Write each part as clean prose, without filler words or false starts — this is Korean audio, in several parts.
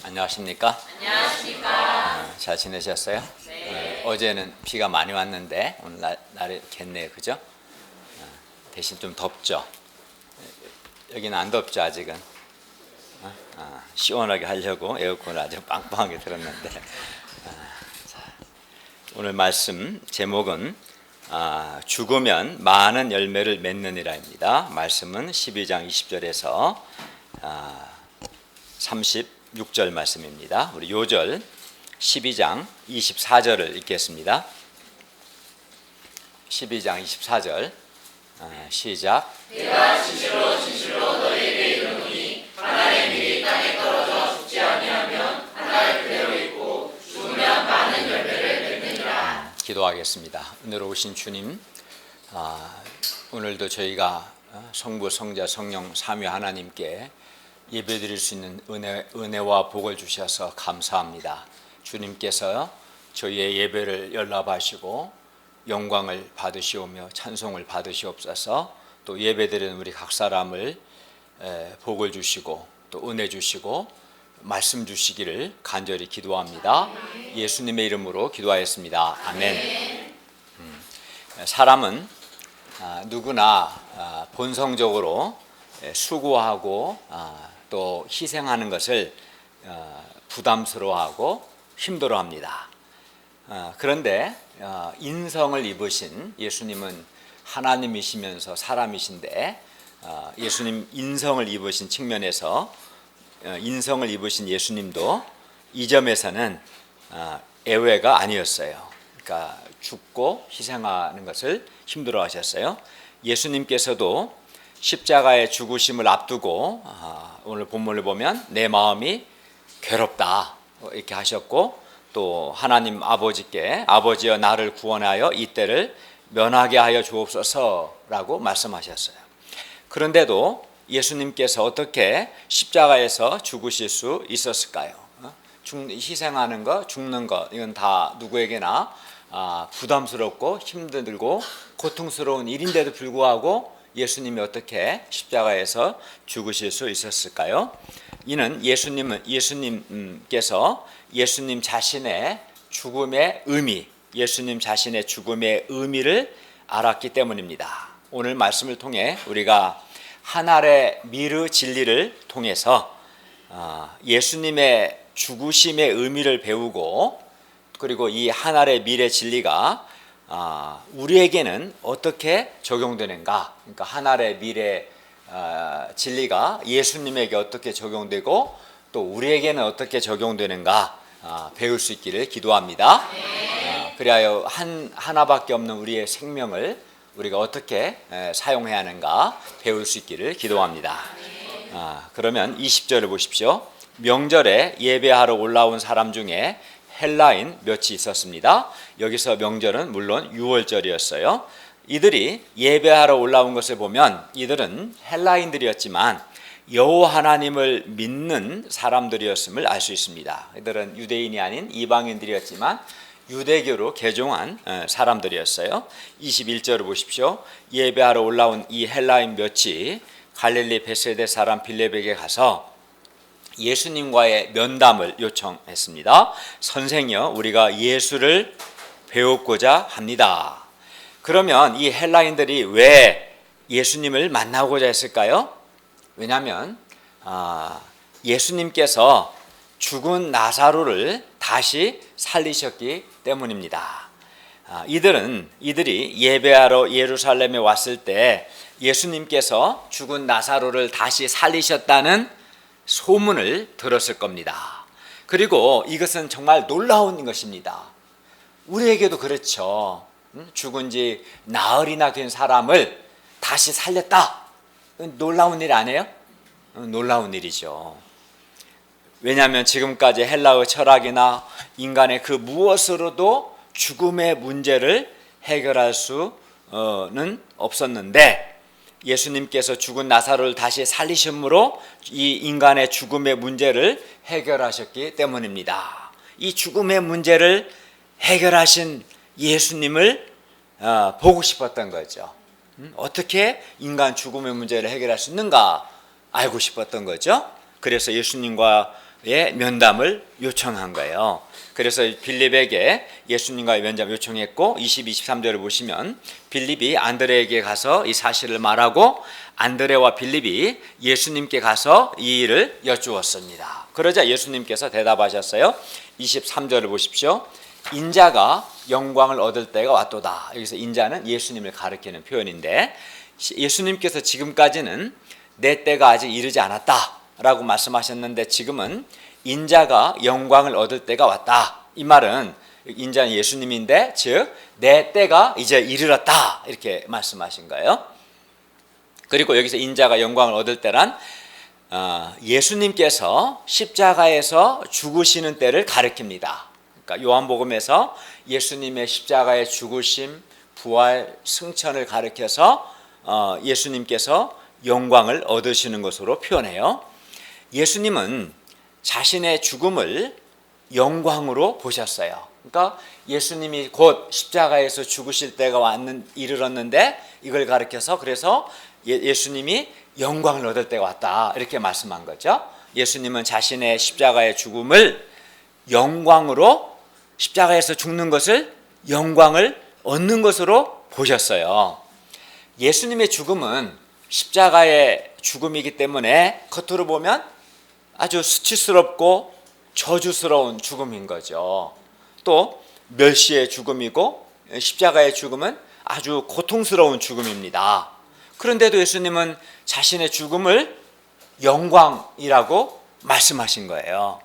안녕하십니까? 안녕하십니까? 잘 지내셨어요? 네. 어제는 비가 많이 왔는데 오늘 날이 겠네요, 그죠? 대신 좀 덥죠? 여기는 안 덥죠, 아직은? 시원하게 하려고 에어컨을 아주 빵빵하게 틀었는데 오늘 말씀 제목은 죽으면 많은 열매를 맺느니라입니다. 말씀은 12장 20절에서 36절 말씀입니다. 우리 요절 12장 24절을 읽겠습니다. 12장 24절 시작. 내가 진실로 너희에게 이르노니 하나님의 밀이 땅에 떨어져 죽지 아니하면 한 달 그대로 있고 죽으면 많은 열매를 맺느니라. 기도하겠습니다. 은혜로우신 주님, 오늘도 저희가 성부, 성자, 성령 삼위 하나님께 예배드릴 수 있는 은혜와 복을 주셔서 감사합니다. 주님께서 저희의 예배를 연락하시고 영광을 받으시오며 찬송을 받으시옵소서. 또 예배드리는 우리 각 사람을 복을 주시고 또 은혜 주시고 말씀 주시기를 간절히 기도합니다. 예수님의 이름으로 기도하였습니다. 아멘. 사람은 누구나 본성적으로 수고하고 또 희생하는 것을 부담스러워하고 힘들어합니다. 그런데 인성을 입으신 예수님은 하나님이시면서 사람이신데 예수님 인성을 입으신 측면에서 인성을 입으신 예수님도 이 점에서는 예외가 아니었어요. 그러니까 죽고 희생하는 것을 힘들어하셨어요. 예수님께서도 십자가의 죽으심을 앞두고 오늘 본문을 보면 내 마음이 괴롭다 이렇게 하셨고 또 하나님 아버지께 아버지여 나를 구원하여 이 때를 면하게 하여 주옵소서라고 말씀하셨어요. 그런데도 예수님께서 어떻게 십자가에서 죽으실 수 있었을까요? 희생하는 거, 죽는 거 이건 다 누구에게나 부담스럽고 힘들고 고통스러운 일인데도 불구하고 예수님이 어떻게 십자가에서 죽으실 수 있었을까요? 이는 예수님께서 예수님 자신의 죽음의 의미를 알았기 때문입니다. 오늘 말씀을 통해 우리가 한 알의 미르 진리를 통해서 예수님의 죽으심의 의미를 배우고 그리고 이 한 알의 미래 진리가 우리에게는 어떻게 적용되는가? 그러니까 한 알의 미래 진리가 예수님에게 어떻게 적용되고 또 우리에게는 어떻게 적용되는가 배울 수 있기를 기도합니다. 그리하여 하나밖에 없는 우리의 생명을 우리가 어떻게 사용해야 하는가 배울 수 있기를 기도합니다. 그러면 20절을 보십시오. 명절에 예배하러 올라온 사람 중에 헬라인 몇이 있었습니다. 여기서 명절은 물론 유월절이었어요. 이들이 예배하러 올라온 것을 보면 이들은 헬라인들이었지만 여호와 하나님을 믿는 사람들이었음을 알 수 있습니다. 이들은 유대인이 아닌 이방인들이었지만 유대교로 개종한 사람들이었어요. 21절을 보십시오. 예배하러 올라온 이 헬라인 몇이 갈릴리 베세데 사람 빌립에게 가서 예수님과의 면담을 요청했습니다. 선생이여, 우리가 예수를 배우고자 합니다. 그러면 이 헬라인들이 왜 예수님을 만나고자 했을까요? 왜냐하면 예수님께서 죽은 나사로를 다시 살리셨기 때문입니다. 이들이 예배하러 예루살렘에 왔을 때 예수님께서 죽은 나사로를 다시 살리셨다는 소문을 들었을 겁니다. 그리고 이것은 정말 놀라운 것입니다. 우리에게도 그렇죠. 죽은 지 나흘이나 된 사람을 다시 살렸다. 놀라운 일 아니에요? 놀라운 일이죠. 왜냐하면 지금까지 헬라의 철학이나 인간의 그 무엇으로도 죽음의 문제를 해결할 수는 없었는데 예수님께서 죽은 나사로를 다시 살리심으로 이 인간의 죽음의 문제를 해결하셨기 때문입니다. 이 죽음의 문제를 해결하신 예수님을 보고 싶었던 거죠. 어떻게 인간 죽음의 문제를 해결할 수 있는가 알고 싶었던 거죠. 그래서 예수님과 면담을 요청한 거예요. 그래서 빌립에게 예수님과의 면담을 요청했고 23절을 보시면 빌립이 안드레에게 가서 이 사실을 말하고 안드레와 빌립이 예수님께 가서 이 일을 여쭈었습니다. 그러자 예수님께서 대답하셨어요. 23절을 보십시오. 인자가 영광을 얻을 때가 왔도다. 여기서 인자는 예수님을 가리키는 표현인데 예수님께서 지금까지는 내 때가 아직 이르지 않았다라고 말씀하셨는데 지금은 인자가 영광을 얻을 때가 왔다. 이 말은 인자는 예수님인데 즉 내 때가 이제 이르렀다 이렇게 말씀하신 거예요. 그리고 여기서 인자가 영광을 얻을 때란 예수님께서 십자가에서 죽으시는 때를 가리킵니다. 그러니까 요한복음에서 예수님의 십자가의 죽으심, 부활, 승천을 가리켜서 예수님께서 영광을 얻으시는 것으로 표현해요. 예수님은 자신의 죽음을 영광으로 보셨어요. 그러니까 예수님이 곧 십자가에서 죽으실 때가 이르렀는데 이걸 가리켜서 그래서 예수님이 영광을 얻을 때가 왔다 이렇게 말씀한 거죠. 예수님은 자신의 십자가의 죽음을 영광으로 십자가에서 죽는 것을 영광을 얻는 것으로 보셨어요. 예수님의 죽음은 십자가의 죽음이기 때문에 겉으로 보면 아주 수치스럽고 저주스러운 죽음인 거죠. 또 멸시의 죽음이고 십자가의 죽음은 아주 고통스러운 죽음입니다. 그런데도 예수님은 자신의 죽음을 영광이라고 말씀하신 거예요.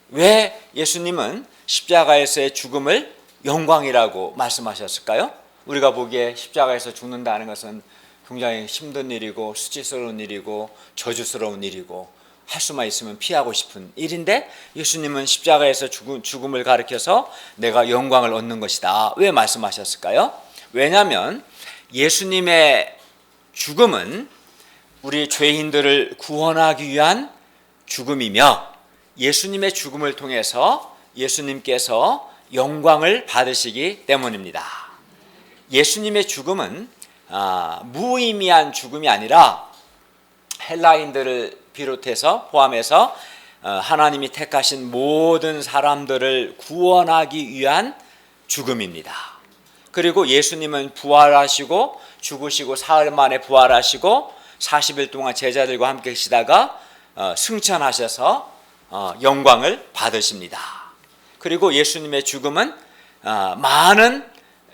왜 예수님은 십자가에서의 죽음을 영광이라고 말씀하셨을까요? 우리가 보기에 십자가에서 죽는다는 것은 굉장히 힘든 일이고 수치스러운 일이고 저주스러운 일이고 할 수만 있으면 피하고 싶은 일인데 예수님은 십자가에서 죽음을 가리켜서 내가 영광을 얻는 것이다. 왜 말씀하셨을까요? 왜냐하면 예수님의 죽음은 우리 죄인들을 구원하기 위한 죽음이며 예수님의 죽음을 통해서 예수님께서 영광을 받으시기 때문입니다. 예수님의 죽음은 무의미한 죽음이 아니라 헬라인들을 비롯해서 포함해서 하나님이 택하신 모든 사람들을 구원하기 위한 죽음입니다. 그리고 예수님은 부활하시고 죽으시고 사흘 만에 부활하시고 40일 동안 제자들과 함께 계시다가 승천하셔서 영광을 받으십니다. 그리고 예수님의 죽음은 많은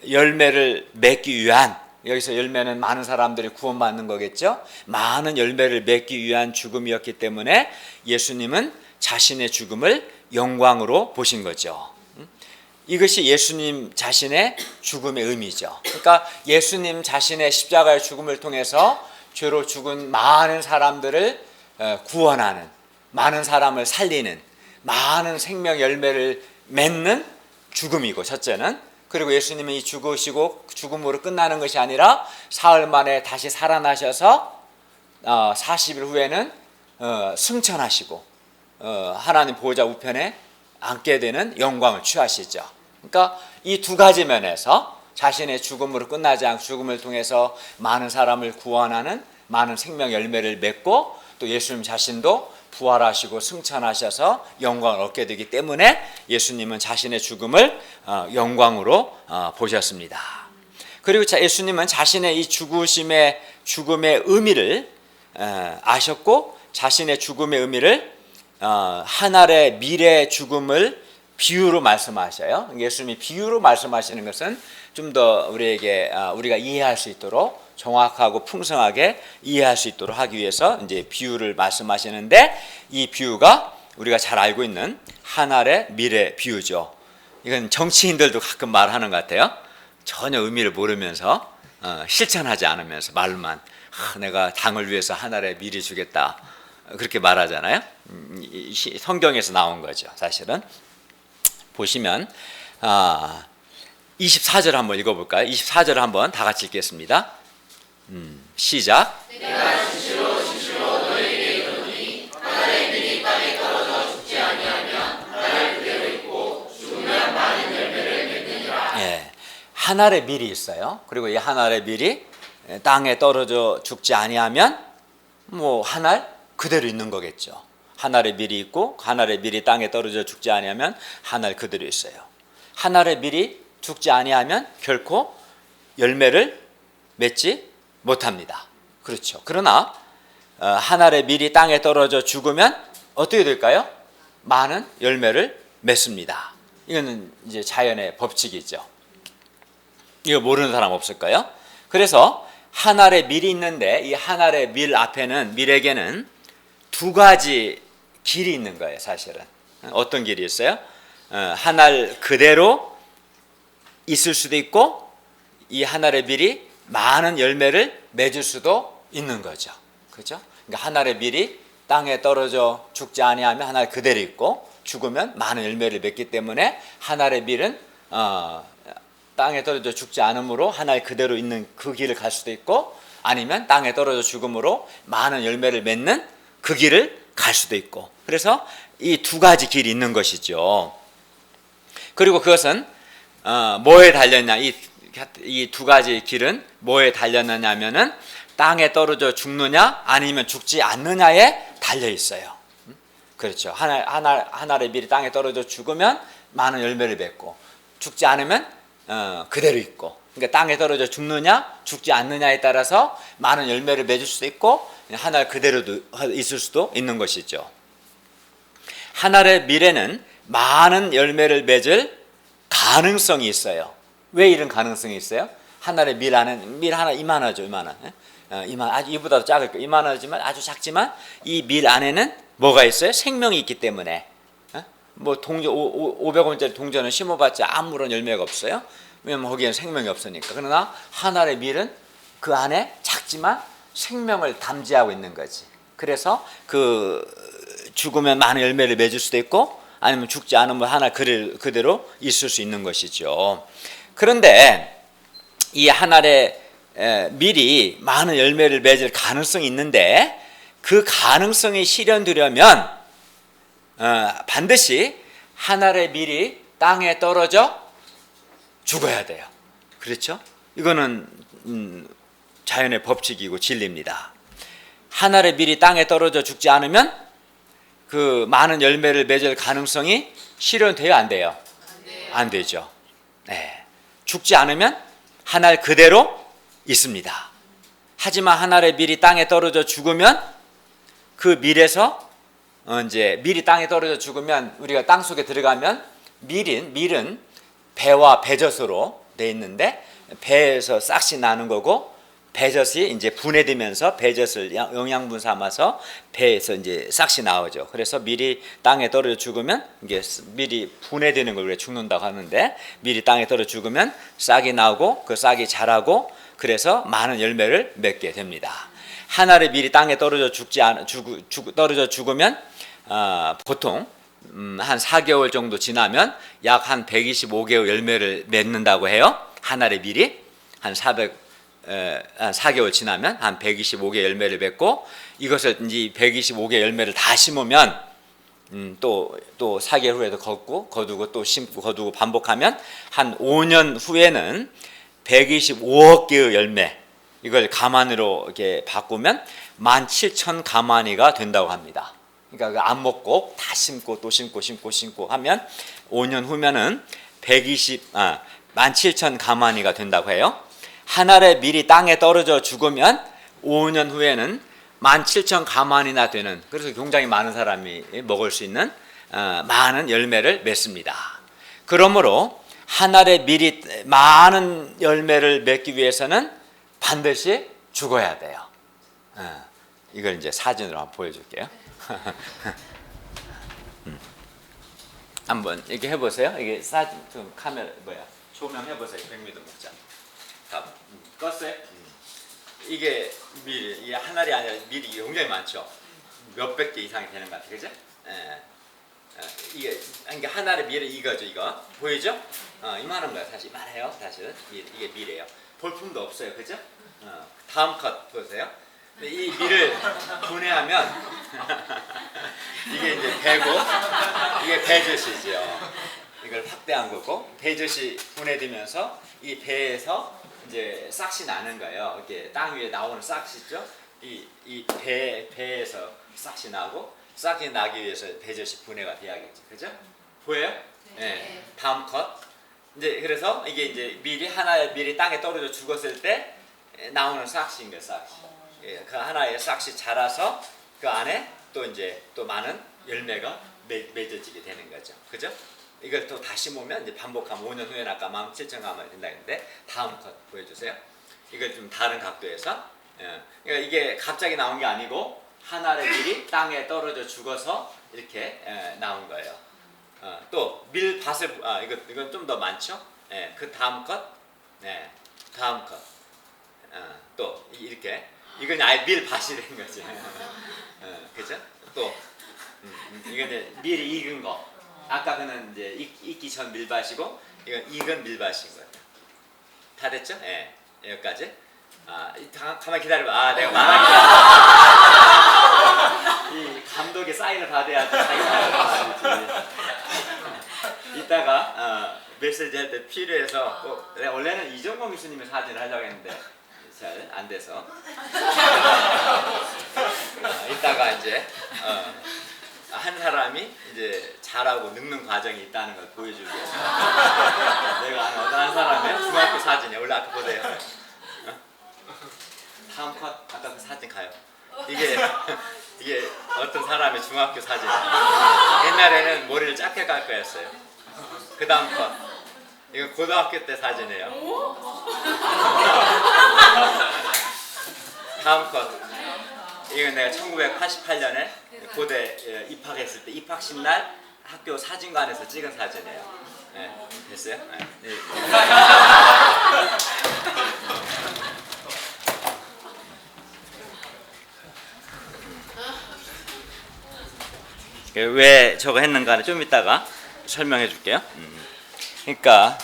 열매를 맺기 위한, 여기서 열매는 많은 사람들이 구원받는 거겠죠. 많은 열매를 맺기 위한 죽음이었기 때문에 예수님은 자신의 죽음을 영광으로 보신 거죠. 이것이 예수님 자신의 죽음의 의미죠. 그러니까 예수님 자신의 십자가의 죽음을 통해서 죄로 죽은 많은 사람들을 구원하는, 많은 사람을 살리는, 많은 생명 열매를 맺는 죽음이고 첫째는, 그리고 예수님은 이 죽으시고 죽음으로 끝나는 것이 아니라 사흘 만에 다시 살아나셔서 40일 후에는 승천하시고 하나님 보호자 우편에 앉게 되는 영광을 취하시죠. 그러니까 이 두 가지 면에서 자신의 죽음으로 끝나지 않고 죽음을 통해서 많은 사람을 구원하는 많은 생명 열매를 맺고 또 예수님 자신도 부활하시고 승천하셔서 영광을 얻게 되기 때문에 예수님은 자신의 죽음을 영광으로 보셨습니다. 그리고 예수님은 자신의 이 죽음의 의미를 아셨고 자신의 죽음의 의미를 한 알의 미래 죽음을 비유로 말씀하셔요. 예수님이 비유로 말씀하시는 것은 좀 더 우리가 이해할 수 있도록 정확하고 풍성하게 이해할 수 있도록 하기 위해서 이제 비유를 말씀하시는데 이 비유가 우리가 잘 알고 있는 한 알의 미래 비유죠. 이건 정치인들도 가끔 말하는 것 같아요. 전혀 의미를 모르면서 실천하지 않으면서 말로만 내가 당을 위해서 한 알의 미래 주겠다 그렇게 말하잖아요. 성경에서 나온 거죠. 사실은 보시면 24절 한번 읽어볼까요? 24절 한번 다 같이 읽겠습니다. 시작. 내가 진실로 진실로 너희에게 이르노니 한 알의 밀이 땅에 떨어져 죽지 아니하면 나를 그대로 있고 죽으면 많은 열매를 맺느니라. 예, 한 알의 밀이 있어요. 그리고 이 한 알의 밀이 땅에 떨어져 죽지 아니하면 뭐 한 알 그대로 있는 거겠죠. 한 알의 밀이 있고 한 알의 밀이 땅에 떨어져 죽지 아니하면 한 알 그대로 있어요. 한 알의 밀이 죽지 아니하면 결코 열매를 맺지 못합니다. 그렇죠. 그러나 한 알의 밀이 땅에 떨어져 죽으면 어떻게 될까요? 많은 열매를 맺습니다. 이거는 이제 자연의 법칙이죠. 이거 모르는 사람 없을까요? 그래서 한 알의 밀이 있는데 이 한 알의 밀 앞에는 밀에게는 두 가지 길이 있는 거예요. 사실은 어떤 길이 있어요? 한 알 그대로 있을 수도 있고 이 한 알의 밀이 많은 열매를 맺을 수도 있는 거죠. 그죠? 그러니까 한 알의 밀이 땅에 떨어져 죽지 아니하면 한 알 그대로 있고 죽으면 많은 열매를 맺기 때문에 한 알의 밀은 땅에 떨어져 죽지 않으므로 한 알 그대로 있는 그 길을 갈 수도 있고 아니면 땅에 떨어져 죽음으로 많은 열매를 맺는 그 길을 갈 수도 있고 그래서 이 두 가지 길이 있는 것이죠. 그리고 그것은 뭐에 달렸냐 이 두 가지 길은 뭐에 달렸느냐 하면은 땅에 떨어져 죽느냐 아니면 죽지 않느냐에 달려 있어요. 그렇죠. 한 알의 밀이 땅에 떨어져 죽으면 많은 열매를 맺고 죽지 않으면 그대로 있고 그러니까 땅에 떨어져 죽느냐 죽지 않느냐에 따라서 많은 열매를 맺을 수도 있고 한 알 그대로도 있을 수도 있는 것이죠. 한 알의 밀에는 많은 열매를 맺을 가능성이 있어요. 왜 이런 가능성이 있어요? 한 알의 밀 안에는 밀 하나 이만하죠. 아주 이보다도 작을 거예요. 이만하지만 아주 작지만 이 밀 안에는 뭐가 있어요? 생명이 있기 때문에 뭐 500원짜리 동전을 심어봤자 아무런 열매가 없어요. 왜냐면 거기에는 생명이 없으니까. 그러나 한 알의 밀은 그 안에 작지만 생명을 담지하고 있는 거지. 그래서 그 죽으면 많은 열매를 맺을 수도 있고 아니면 죽지 않으면 한 알 그대로 있을 수 있는 것이죠. 그런데 이 한 알의 밀이 많은 열매를 맺을 가능성이 있는데 그 가능성이 실현되려면 반드시 한 알의 밀이 땅에 떨어져 죽어야 돼요. 그렇죠? 이거는 자연의 법칙이고 진리입니다. 한 알의 밀이 땅에 떨어져 죽지 않으면 그 많은 열매를 맺을 가능성이 실현돼야 안 돼요? 안 되죠. 네. 죽지 않으면 한 알 그대로 있습니다. 하지만 한 알의 밀이 땅에 떨어져 죽으면 그 밀에서 이제 밀이 땅에 떨어져 죽으면 우리가 땅 속에 들어가면 밀은 배와 배젖으로 돼 있는데 배에서 싹이 나는 거고 배젖이 이제 분해되면서 배젖을 영양분 삼아서 배에서 이제 싹이 나오죠. 그래서 밀이 땅에 떨어져 죽으면 이게 밀이 분해되는 걸 우리가 죽는다고 하는데 밀이 땅에 떨어져 죽으면 싹이 나오고 그 싹이 자라고 그래서 많은 열매를 맺게 됩니다. 한 알의 밀이 땅에 떨어져 떨어져 죽으면 보통 한 4개월 정도 지나면 약 한 125개의 열매를 맺는다고 해요. 한 알의 밀이 한 4개월 지나면 한 125개 열매를 맺고 이것을 이제 125개 열매를 다 심으면 또 4개월 후에도 거두고 또 심고 거두고 반복하면 한 5년 후에는 125억 개의 열매 이걸 가만으로 이렇게 바꾸면 17,000가마니가 된다고 합니다. 그러니까 안 먹고 다 심고 또 심고 하면 5년 후면은 17,000가마니가 된다고 해요. 한 알의 밀이 땅에 떨어져 죽으면 5년 후에는 17,000가만이나 되는 그래서 굉장히 많은 사람이 먹을 수 있는 많은 열매를 맺습니다. 그러므로 한 알의 밀이 많은 열매를 맺기 위해서는 반드시 죽어야 돼요. 이걸 이제 사진으로 한번 보여줄게요. 한번 이렇게 해보세요. 이게 사진 좀 카메라 조명 해보세요. 100m 먹자. 껐어요? 이게 밀, 이게 한 알이 아니라 밀이 굉장히 많죠. 몇백 개 이상이 되는 것 같아요, 그죠? 이게 그러니까 한 알의 밀은 이거죠, 이거 보이죠? 이만한 거야, 사실 이만해요, 사실은 이게 밀이에요. 볼품도 없어요, 그죠? 다음 컷 보세요. 이 밀을 분해하면 이게 이제 배고 이게 배젖이죠. 이걸 확대한 거고 배젖이 분해되면서 이 배에서 이제 싹이 나는 거예요. 이렇게 땅 위에 나오는 싹이 있죠. 이 배에서 싹이 나고 싹이 나기 위해서 배젖이 분해가 돼야겠죠. 그죠? 보여요? 네. 다음 컷. 이제 그래서 이게 이제 밀이 하나의 밀이 땅에 떨어져 죽었을 때 나오는 싹시인 거예요. 싹시. 예, 그 하나의 싹시 자라서 그 안에 또 이제 또 많은 열매가 맺어지게 되는 거죠. 그죠? 이걸 또 다시 보면 이제 반복하면 5년 후에 아까 17,000가만 된다 했는데 다음 컷 보여주세요. 이걸 좀 다른 각도에서. 예. 그러니까 이게 갑자기 나온 게 아니고 한 알의 밀이 땅에 떨어져 죽어서 이렇게 나온 거예요. 또 밀밭을 이건 좀 더 많죠. 예. 그 다음 컷, 네. 다음 컷. 또 이렇게 이건 아예 밀밭이 된 거지. 그죠? 또 이건 이제 밀이 익은 거. 아까 그는 이제 익기 전 밀밭이고 이건 익은 밀밭인 거예요. 다 됐죠? 예. 여기까지. 가만히 기다려봐. 내가 말할게. 이 감독의 사인을 받아야지 자기가 말하지. 이따가 메시지 할 때 필요해서 꼭 원래는 이정범 교수님의 사진을 하려고 했는데 잘 안 돼서 이따가 이제 한 사람이 이제 잘하고 늙는 과정이 있다는 걸 보여주기 위해서 내가 아는 어떤 한 사람의 중학교 사진이야. 원래 아까 보세요. 다음 컷 아까 그 사진 가요. 이게 어떤 사람의 중학교 사진이야. 옛날에는 머리를 짧게 깎을 거였어요. 그 다음 컷 이건 고등학교 때 사진이에요. 다음 컷 이건 내가 1988년에 고대 입학했을 때 입학식 날 학교 사진관에서 찍은 사진이에요. 네, 됐어요? 네. 왜 저거 했는가는 좀 이따가 설명해 줄게요. 그러니까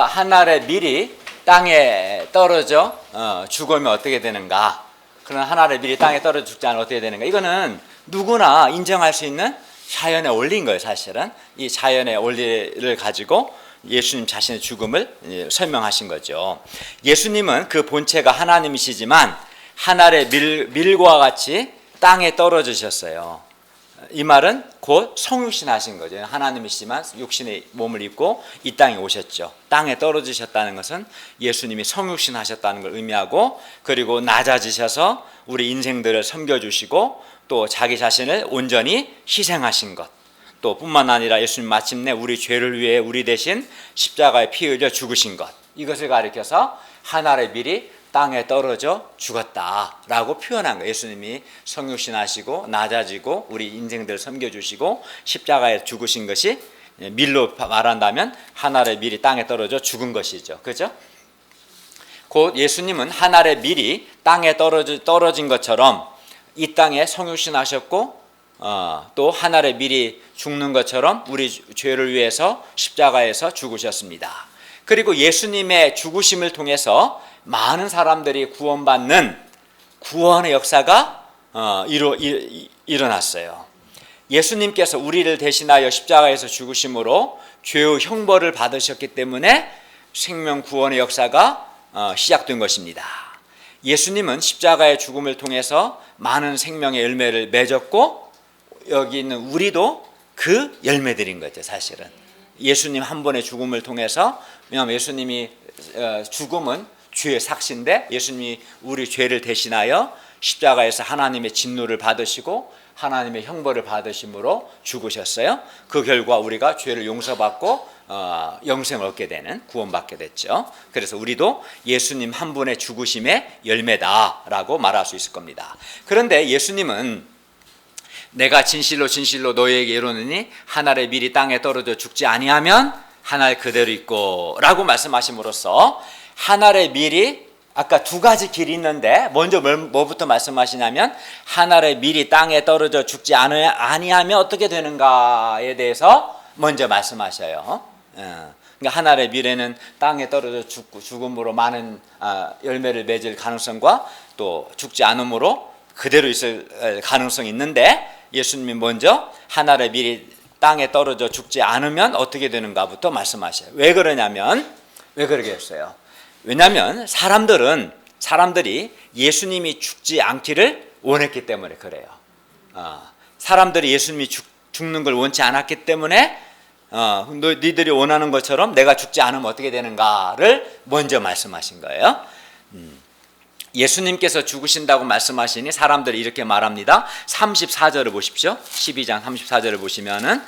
한 알의 밀이 땅에 떨어져 죽으면 어떻게 되는가? 그런 한 알의 밀이 땅에 떨어져 죽지 않으면 어떻게 되는가? 이거는 누구나 인정할 수 있는 자연의 원리인 거예요. 사실은 이 자연의 원리를 가지고 예수님 자신의 죽음을 설명하신 거죠. 예수님은 그 본체가 하나님이시지만 한 알의 밀과 같이 땅에 떨어지셨어요. 이 말은 곧 성육신 하신 거죠. 하나님이시지만 육신의 몸을 입고 이 땅에 오셨죠. 땅에 떨어지셨다는 것은 예수님이 성육신 하셨다는 걸 의미하고, 그리고 낮아지셔서 우리 인생들을 섬겨주시고 또 자기 자신을 온전히 희생하신 것, 또 뿐만 아니라 예수님 마침내 우리 죄를 위해 우리 대신 십자가에 피 흘려 죽으신 것, 이것을 가리켜서 한 알의 밀이 땅에 떨어져 죽었다라고 표현한 거예요. 예수님이 성육신 하시고 낮아지고 우리 인생들 섬겨주시고 십자가에 죽으신 것이 밀로 말한다면 한 알의 밀이 땅에 떨어져 죽은 것이죠. 그죠? 곧 예수님은 한 알의 밀이 땅에 떨어진 것처럼 이 땅에 성육신 하셨고 또 한 알의 밀이 죽는 것처럼 우리 죄를 위해서 십자가에서 죽으셨습니다. 그리고 예수님의 죽으심을 통해서 많은 사람들이 구원받는 구원의 역사가 일어났어요. 예수님께서 우리를 대신하여 십자가에서 죽으심으로 죄의 형벌을 받으셨기 때문에 생명 구원의 역사가 시작된 것입니다. 예수님은 십자가의 죽음을 통해서 많은 생명의 열매를 맺었고 여기 있는 우리도 그 열매들인 거죠. 사실은 예수님 한 번의 죽음을 통해서, 왜냐하면 예수님이 죽음은 죄의 삭시인데 예수님이 우리 죄를 대신하여 십자가에서 하나님의 진노를 받으시고 하나님의 형벌을 받으심으로 죽으셨어요. 그 결과 우리가 죄를 용서받고 영생을 얻게 되는, 구원받게 됐죠. 그래서 우리도 예수님 한 분의 죽으심의 열매다라고 말할 수 있을 겁니다. 그런데 예수님은 내가 진실로 진실로 너희에게 이르노니 한 알의 밀이 땅에 떨어져 죽지 아니하면 한 알 그대로 있고 라고 말씀하심으로써 한 알의 밀이 아까 두 가지 길이 있는데 먼저 뭐부터 말씀하시냐면 한 알의 밀이 땅에 떨어져 죽지 아니하면 어떻게 되는가에 대해서 먼저 말씀하셔요. 그러니까 한 알의 밀에는 땅에 떨어져 죽음으로 많은 열매를 맺을 가능성과 또 죽지 않음으로 그대로 있을 가능성이 있는데, 예수님이 먼저 한 알의 밀이 땅에 떨어져 죽지 않으면 어떻게 되는가부터 말씀하셔요. 왜 그러냐면, 왜 그러겠어요? 왜냐하면 사람들이 예수님이 죽지 않기를 원했기 때문에 그래요. 사람들이 예수님이 죽는 걸 원치 않았기 때문에 너희들이 원하는 것처럼 내가 죽지 않으면 어떻게 되는가를 먼저 말씀하신 거예요. 예수님께서 죽으신다고 말씀하시니 사람들이 이렇게 말합니다. 34절을 보십시오. 12장 34절을 보시면은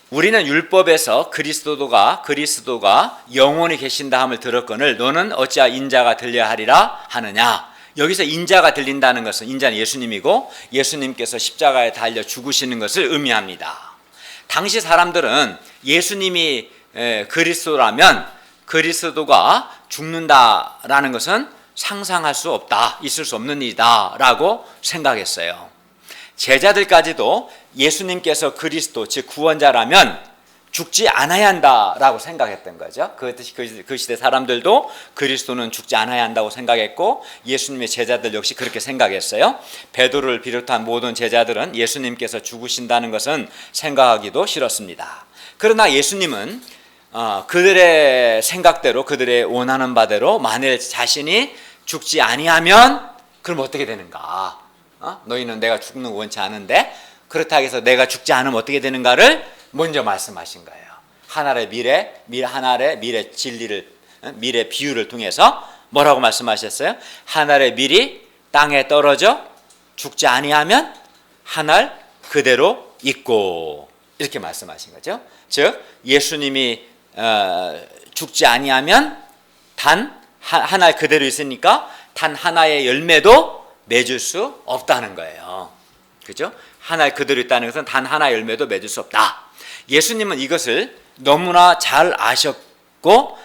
우리는 율법에서 그리스도가 영원히 계신다 함을 들었거늘 너는 어찌하 인자가 들려야 하리라 하느냐. 여기서 인자가 들린다는 것은 인자는 예수님이고 예수님께서 십자가에 달려 죽으시는 것을 의미합니다. 당시 사람들은 예수님이 그리스도라면 그리스도가 죽는다라는 것은 상상할 수 없다, 있을 수 없는 일이다 라고 생각했어요. 제자들까지도 예수님께서 그리스도 즉 구원자라면 죽지 않아야 한다라고 생각했던 거죠. 그 시대 사람들도 그리스도는 죽지 않아야 한다고 생각했고 예수님의 제자들 역시 그렇게 생각했어요. 베드로를 비롯한 모든 제자들은 예수님께서 죽으신다는 것은 생각하기도 싫었습니다. 그러나 예수님은 그들의 생각대로 그들의 원하는 바대로 만일 자신이 죽지 아니하면 그럼 어떻게 되는가? 너희는 내가 죽는 거 원치 않은데 그렇다고 해서 내가 죽지 않으면 어떻게 되는가를 먼저 말씀하신 거예요. 하나의 미래 진리를 미래 비유를 통해서 뭐라고 말씀하셨어요? 하늘의 밀이 땅에 떨어져 죽지 아니하면 하늘 그대로 있고 이렇게 말씀하신 거죠. 즉 예수님이 죽지 아니하면 단 하나 그대로 있으니까 단 하나의 열매도 맺을 수 없다는 거예요. 그죠? 하나 그대로 있다는 것은 단 하나의 열매도 맺을 수 없다. 예수님은 이것을 너무나 잘 아셨고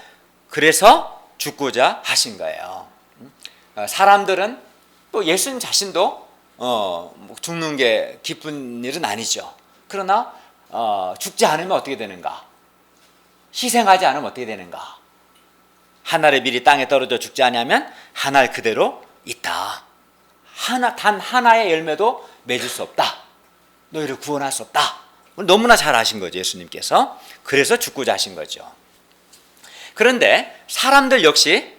그래서 죽고자 하신 거예요. 사람들은 또 예수님 자신도 죽는 게 기쁜 일은 아니죠. 그러나 죽지 않으면 어떻게 되는가? 희생하지 않으면 어떻게 되는가? 하늘의 밀이 땅에 떨어져 죽지 않으면 하늘 그대로 있다. 단 하나의 열매도 맺을 수 없다. 너희를 구원할 수 없다. 너무나 잘 아신 거죠, 예수님께서. 그래서 죽고자 하신 거죠. 그런데 사람들 역시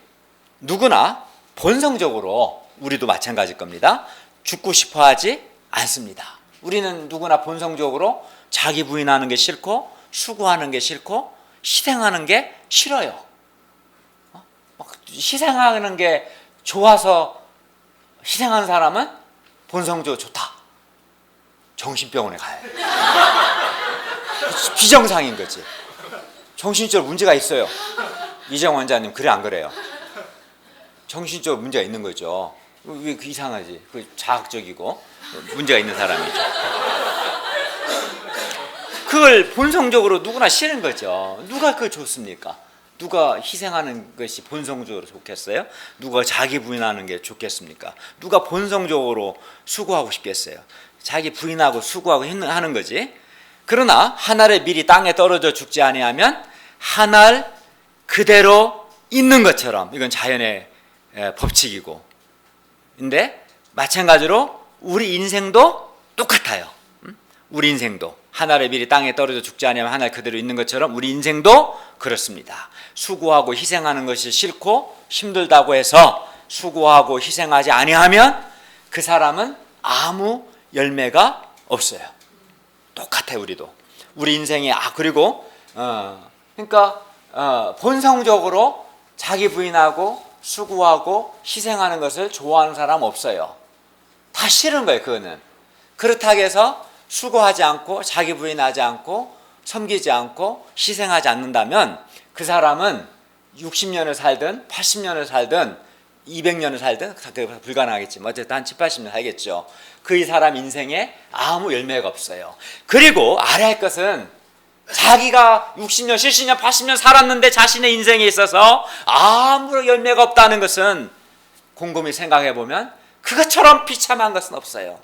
누구나 본성적으로 우리도 마찬가지일 겁니다. 죽고 싶어 하지 않습니다. 우리는 누구나 본성적으로 자기 부인하는 게 싫고 수고하는 게 싫고 희생하는 게 싫어요. 희생하는 게 좋아서 희생하는 사람은 본성적으로 좋다. 정신병원에 가요. 비정상인 거지. 정신적으로 문제가 있어요. 이정 원장님 그래 안 그래요? 정신적으로 문제가 있는 거죠. 왜 이상하지? 자학적이고 문제가 있는 사람이죠. 그걸 본성적으로 누구나 싫은 거죠. 누가 그걸 좋습니까? 누가 희생하는 것이 본성적으로 좋겠어요? 누가 자기 부인하는 게 좋겠습니까? 누가 본성적으로 수고하고 싶겠어요? 자기 부인하고 수고하고 하는 거지. 그러나 하늘의 밀이 땅에 떨어져 죽지 아니하면 하늘 그대로 있는 것처럼 이건 자연의 법칙이고 근데 마찬가지로 우리 인생도 똑같아요. 우리 인생도 하늘의 밀이 땅에 떨어져 죽지 아니하면 하늘 그대로 있는 것처럼 우리 인생도 그렇습니다. 수고하고 희생하는 것이 싫고 힘들다고 해서 수고하고 희생하지 아니하면 그 사람은 아무 열매가 없어요. 똑같아요. 우리도 우리 인생에 그리고 그러니까 본성적으로 자기 부인하고 수고하고 희생하는 것을 좋아하는 사람 없어요. 다 싫은 거예요. 그거는 그렇다고 해서 수고하지 않고 자기 부인하지 않고 섬기지 않고 희생하지 않는다면 그 사람은 60년을 살든 80년을 살든 200년을 살든 불가능하겠지만 어쨌든 한 7, 80년 살겠죠. 그 이 사람 인생에 아무 열매가 없어요. 그리고 알아야 할 것은 자기가 60년, 70년, 80년 살았는데 자신의 인생에 있어서 아무 열매가 없다는 것은 곰곰이 생각해 보면 그것처럼 비참한 것은 없어요.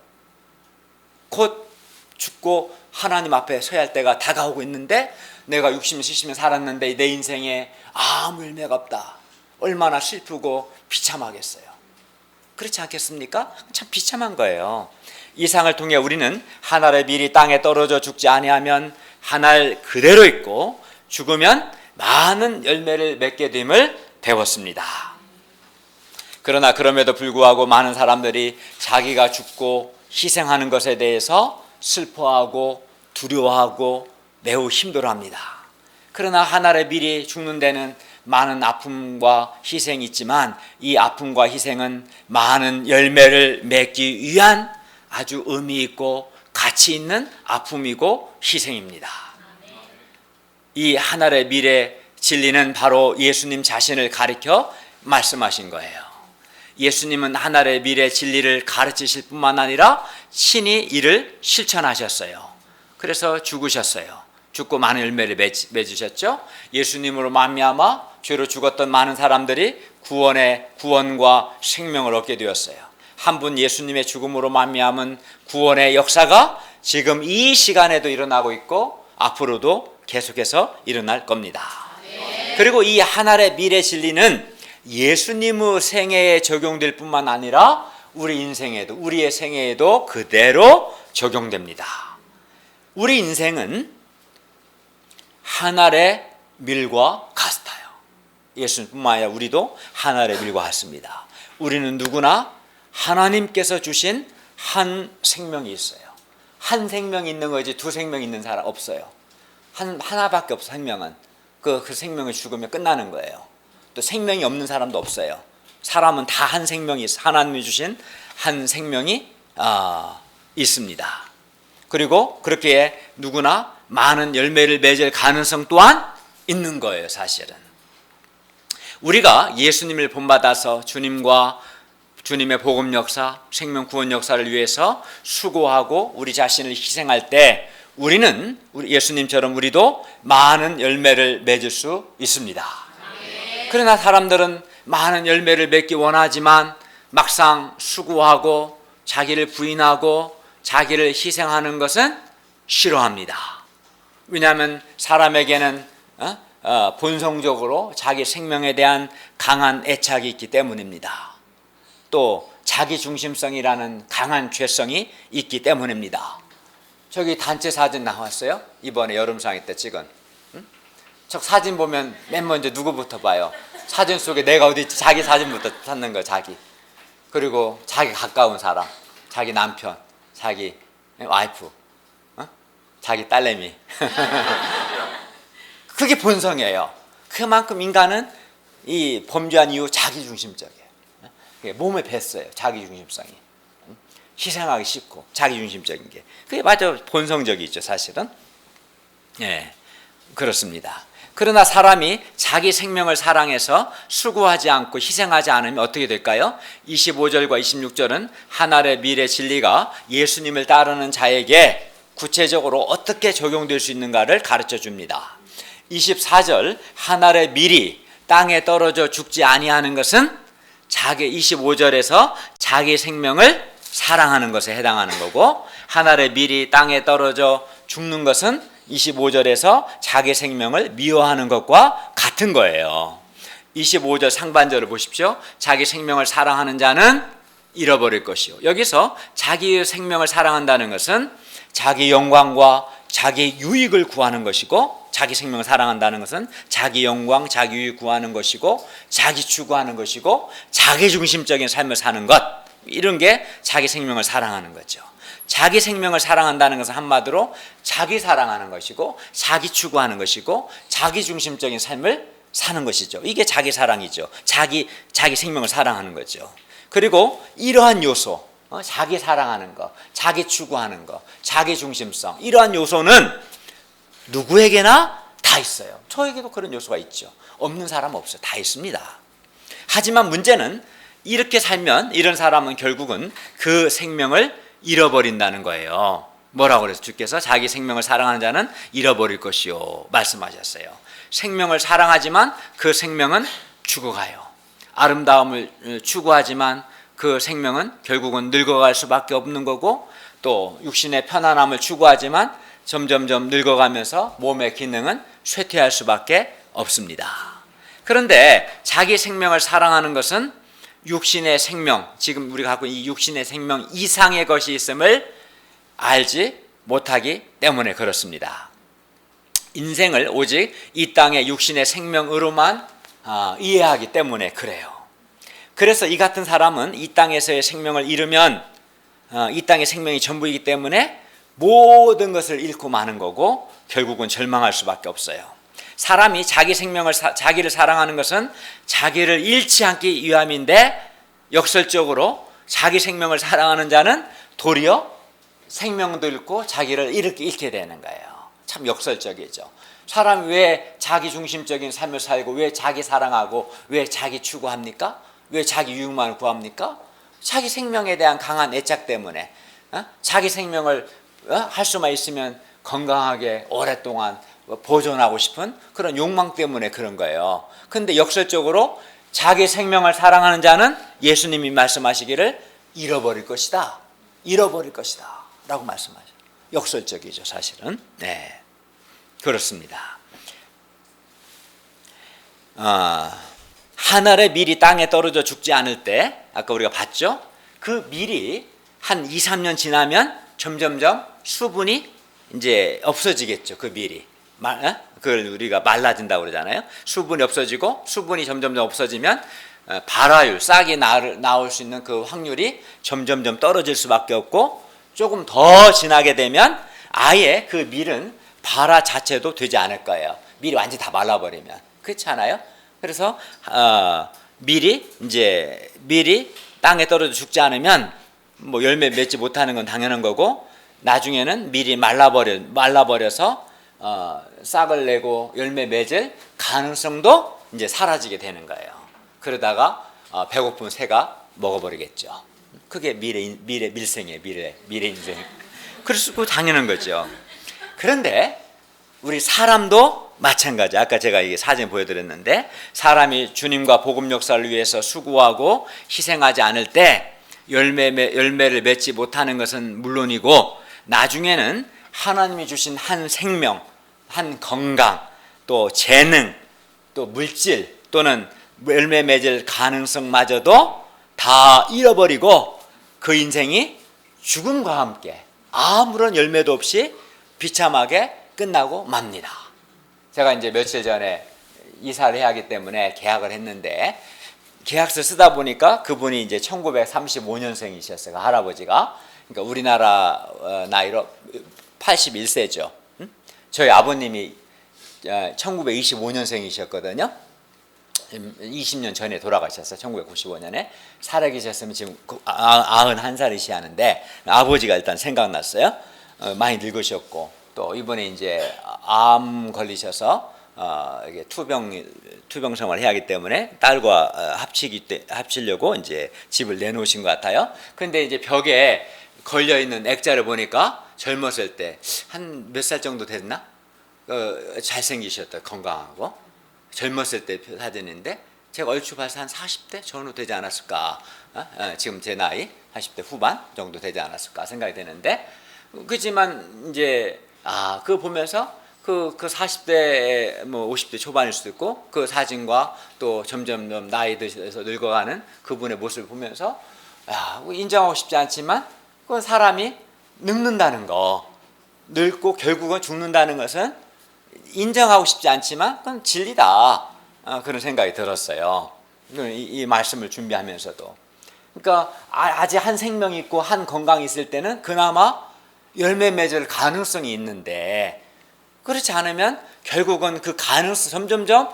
곧 죽고 하나님 앞에 서야 할 때가 다가오고 있는데 내가 60년, 70년 살았는데 내 인생에 아무 열매가 없다. 얼마나 슬프고 비참하겠어요. 그렇지 않겠습니까? 참 비참한 거예요. 이 상을 통해 우리는 하늘의 밀이 땅에 떨어져 죽지 아니하면 하늘 그대로 있고 죽으면 많은 열매를 맺게 됨을 배웠습니다. 그러나 그럼에도 불구하고 많은 사람들이 자기가 죽고 희생하는 것에 대해서 슬퍼하고 두려워하고 매우 힘들어합니다. 그러나 하늘의 미리 죽는 데는 많은 아픔과 희생이 있지만 이 아픔과 희생은 많은 열매를 맺기 위한 아주 의미 있고 가치 있는 아픔이고 희생입니다. 이 하늘의 미래 진리는 바로 예수님 자신을 가리켜 말씀하신 거예요. 예수님은 하늘의 미래 진리를 가르치실 뿐만 아니라 친히 이를 실천하셨어요. 그래서 죽으셨어요. 죽고 많은 열매를 맺으셨죠. 예수님으로 말미암아 죄로 죽었던 많은 사람들이 구원과 생명을 얻게 되었어요. 한 분 예수님의 죽음으로 말미암은 구원의 역사가 지금 이 시간에도 일어나고 있고 앞으로도 계속해서 일어날 겁니다. 그리고 이 하늘의 미래 진리는 예수님의 생애에 적용될 뿐만 아니라 우리 인생에도, 우리의 생애에도 그대로 적용됩니다. 우리 인생은 하늘의 밀과 같아요. 예수님뿐만 아니라 우리도 하늘의 밀과 같습니다. 우리는 누구나 하나님께서 주신 한 생명이 있어요. 한 생명이 있는 거지 두 생명이 있는 사람 없어요. 하나밖에 없어. 생명은 그 생명이 죽으면 끝나는 거예요. 또 생명이 없는 사람도 없어요. 사람은 다 한 생명이 있어. 하나님이 주신 한 생명이 있습니다. 그리고 그렇게 누구나 많은 열매를 맺을 가능성 또한 있는 거예요. 사실은 우리가 예수님을 본받아서 주님의 복음 역사, 생명 구원 역사를 위해서 수고하고 우리 자신을 희생할 때 우리 예수님처럼 우리도 많은 열매를 맺을 수 있습니다. 그러나 사람들은 많은 열매를 맺기 원하지만 막상 수고하고 자기를 부인하고 자기를 희생하는 것은 싫어합니다. 왜냐하면 사람에게는 본성적으로 자기 생명에 대한 강한 애착이 있기 때문입니다. 또 자기중심성이라는 강한 죄성이 있기 때문입니다. 저기 단체 사진 나왔어요? 이번에 여름상의 때 찍은. 저 사진 보면 맨 먼저 누구부터 봐요? 사진 속에 내가 어디 있지? 자기 사진부터 찾는 거예요. 자기. 그리고 자기 가까운 사람, 자기 남편, 자기 와이프, 자기 딸내미. 그게 본성이에요. 그만큼 인간은 이 범죄한 이후 자기중심적이에요. 몸에 뱄어요. 자기중심성이. 희생하기 쉽고 자기중심적인 게. 그게 맞아 본성적이죠. 사실은. 예, 그렇습니다. 그러나 사람이 자기 생명을 사랑해서 수고하지 않고 희생하지 않으면 어떻게 될까요? 25절과 26절은 하늘의 미래 진리가 예수님을 따르는 자에게 구체적으로 어떻게 적용될 수 있는가를 가르쳐 줍니다. 24절 하늘의 밀이 땅에 떨어져 죽지 아니하는 것은 25절에서 자기 생명을 사랑하는 것에 해당하는 거고, 하늘의 밀이 땅에 떨어져 죽는 것은 25절에서 자기 생명을 미워하는 것과 같은 거예요. 25절 상반절을 보십시오. 자기 생명을 사랑하는 자는 잃어버릴 것이요. 여기서 자기의 생명을 사랑한다는 것은 자기 영광과 자기 유익을 구하는 것이고, 자기 생명을 사랑한다는 것은 자기 영광, 자기 유익 구하는 것이고, 자기 추구하는 것이고, 자기 중심적인 삶을 사는 것, 이런 게 자기 생명을 사랑하는 거죠. 자기 생명을 사랑한다는 것은 한마디로 자기 사랑하는 것이고, 자기 추구하는 것이고, 자기 중심적인 삶을 사는 것이죠. 이게 자기 사랑이죠. 자기 생명을 사랑하는 거죠. 그리고 이러한 요소, 자기 사랑하는 거, 자기 추구하는 거, 자기 중심성, 이러한 요소는 누구에게나 다 있어요. 저에게도 그런 요소가 있죠. 없는 사람 없어요. 다 있습니다. 하지만 문제는 이렇게 살면 이런 사람은 결국은 그 생명을 잃어버린다는 거예요. 뭐라고 그래서 주께서 자기 생명을 사랑하는 자는 잃어버릴 것이요 말씀하셨어요. 생명을 사랑하지만 그 생명은 죽어가요. 아름다움을 추구하지만 그 생명은 결국은 늙어갈 수밖에 없는 거고, 또 육신의 편안함을 추구하지만 점점점 늙어가면서 몸의 기능은 쇠퇴할 수밖에 없습니다. 그런데 자기 생명을 사랑하는 것은 육신의 생명, 지금 우리가 갖고 이 육신의 생명 이상의 것이 있음을 알지 못하기 때문에 그렇습니다. 인생을 오직 이 땅의 육신의 생명으로만 이해하기 때문에 그래요. 그래서 이 같은 사람은 이 땅에서의 생명을 잃으면 이 땅의 생명이 전부이기 때문에 모든 것을 잃고 마는 거고 결국은 절망할 수밖에 없어요. 사람이 자기 생명을 자기를 사랑하는 것은 자기를 잃지 않기 위함인데 역설적으로 자기 생명을 사랑하는 자는 도리어 생명도 잃고 자기를 잃게 되는 거예요. 참 역설적이죠. 사람이 왜 자기 중심적인 삶을 살고 왜 자기 사랑하고 왜 자기 추구합니까? 왜 자기 유익만을 구합니까? 자기 생명에 대한 강한 애착 때문에 자기 생명을 할 수만 있으면 건강하게 오랫동안 보존하고 싶은 그런 욕망 때문에 그런 거예요. 그런데 역설적으로 자기 생명을 사랑하는 자는 예수님이 말씀하시기를 잃어버릴 것이다. 잃어버릴 것이다. 라고 말씀하셔요. 역설적이죠, 사실은. 네, 그렇습니다. 하늘의 밀이 땅에 떨어져 죽지 않을 때 아까 우리가 봤죠? 그 밀이 한 2, 3년 지나면 점점점 수분이 이제 없어지겠죠. 그 밀이. 그걸 우리가 말라진다고 그러잖아요. 수분이 없어지고 수분이 점점점 없어지면 발화율, 싹이 나올 수 있는 그 확률이 점점점 떨어질 수밖에 없고 조금 더 지나게 되면 아예 그 밀은 발화 자체도 되지 않을 거예요. 밀이 완전히 다 말라버리면. 그렇지 않아요? 그래서 밀이 땅에 떨어져 죽지 않으면 뭐 열매 맺지 못하는 건 당연한 거고 나중에는 밀이 말라버려서 싹을 내고 열매 맺을 가능성도 이제 사라지게 되는 거예요. 그러다가 배고픈 새가 먹어버리겠죠. 그게 밀생이에요. 미래 인생. 그래서 그 당연한 거죠. 그런데 우리 사람도 마찬가지. 아까 제가 이게 사진 보여드렸는데 사람이 주님과 복음 역사를 위해서 수고하고 희생하지 않을 때 열매를 맺지 못하는 것은 물론이고 나중에는 하나님이 주신 한 생명, 한 건강, 또 재능, 또 물질 또는 열매 맺을 가능성마저도 다 잃어버리고 그 인생이 죽음과 함께 아무런 열매도 없이 비참하게 끝나고 맙니다. 제가 이제 며칠 전에 이사를 해야 하기 때문에 계약을 했는데 계약서 쓰다 보니까 그분이 이제 1935년생이셨어요. 할아버지가. 그러니까 우리나라 나이로 81세죠. 저희 아버님이 1925년생이셨거든요. 20년 전에 돌아가셨어요. 1995년에. 살아계셨으면 지금 91살이시 하는데 아버지가 일단 생각났어요. 많이 늙으셨고 또 이번에 이제 암 걸리셔서 이게 투병 생활을 해야 하기 때문에 딸과 합치려고 이제 집을 내놓으신 것 같아요. 그런데 이제 벽에 걸려 있는 액자를 보니까 젊었을 때 한 몇 살 정도 됐나? 잘생기셨다, 건강하고 젊었을 때 사진인데 제가 얼추 봐서 한 40대 정도 되지 않았을까? 지금 제 나이 40대 후반 정도 되지 않았을까 생각이 되는데 그렇지만 이제 그거 보면서 그 40대 뭐 50대 초반일 수도 있고 그 사진과 또 점점 나이 들어서 늙어가는 그분의 모습을 보면서 인정하고 싶지 않지만 그 사람이 늙는다는 거, 늙고 결국은 죽는다는 것은 인정하고 싶지 않지만 그건 진리다. 그런 생각이 들었어요. 이 말씀을 준비하면서도. 그러니까 아직 한 생명이 있고 한 건강이 있을 때는 그나마 열매 맺을 가능성이 있는데 그렇지 않으면 결국은 그 가능성 점점점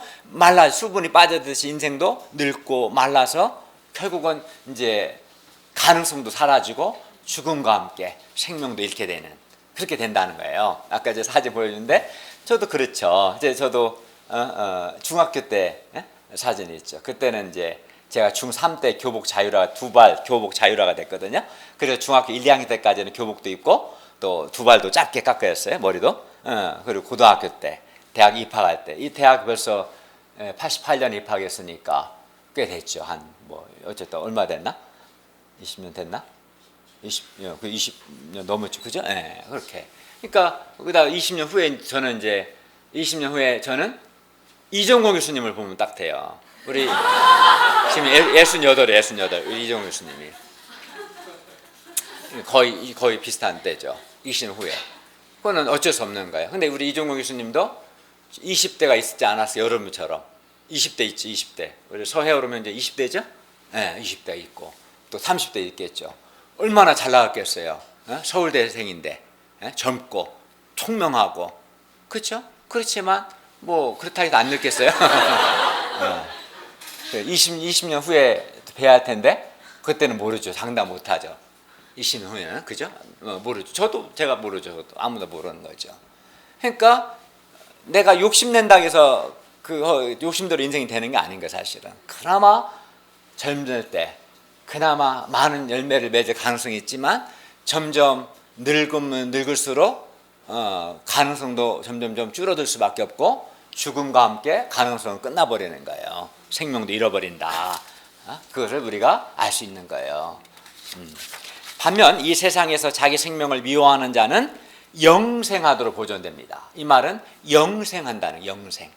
수분이 빠져듯이 인생도 늙고 말라서 결국은 이제 가능성도 사라지고 죽음과 함께 생명도 잃게 되는 그렇게 된다는 거예요. 아까 제 사진 보여줬는데 저도 그렇죠. 이제 저도 중학교 때 사진이 있죠. 그때는 이제 제가 중3 때 교복 자유화 두발 교복 자유화가 됐거든요. 그래서 중학교 1, 2학년 때까지는 교복도 입고 또 두 발도 짧게 깎아였어요. 머리도. 그리고 고등학교 때 대학 입학할 때 이 대학 벌써 88년 입학했으니까 꽤 됐죠. 한 뭐 어쨌든 얼마 됐나? 20년 됐나? 20년 넘었죠. 그죠? 네, 그렇게. 그러니까 그다음 20년 후에 저는 이제 20년 후에 저는 이종공 교수님을 보면 딱 돼요. 우리 지금 68 우리 이종공 교수님이 거의 비슷한 때죠. 20년 후에. 그거는 어쩔 수 없는 거예요. 근데 우리 이종공 교수님도 20대가 있지 않았어요. 여러분처럼 20대 있지. 20대. 우리 서해오르면 이제 20대죠? 예, 20대 있고 또 30대 있겠죠. 얼마나 잘 나갔겠어요. 서울대생인데 젊고 총명하고 그렇죠? 그렇지만 뭐 그렇다 해도 안 늙겠어요. 20년 후에 뵈야 할 텐데 그때는 모르죠. 장담 못하죠. 20년 후에는 그죠? 모르죠. 저도 제가 모르죠. 저도 아무도 모르는 거죠. 그러니까 내가 욕심낸다고 해서 그 욕심대로 인생이 되는 게 아닌 거 사실은. 그나마 젊을 때 그나마 많은 열매를 맺을 가능성이 있지만 점점 늙으면 늙을수록 가능성도 점점 줄어들 수밖에 없고 죽음과 함께 가능성은 끝나버리는 거예요. 생명도 잃어버린다. 그것을 우리가 알 수 있는 거예요. 반면 이 세상에서 자기 생명을 미워하는 자는 영생하도록 보존됩니다. 이 말은 영생한다는 영생.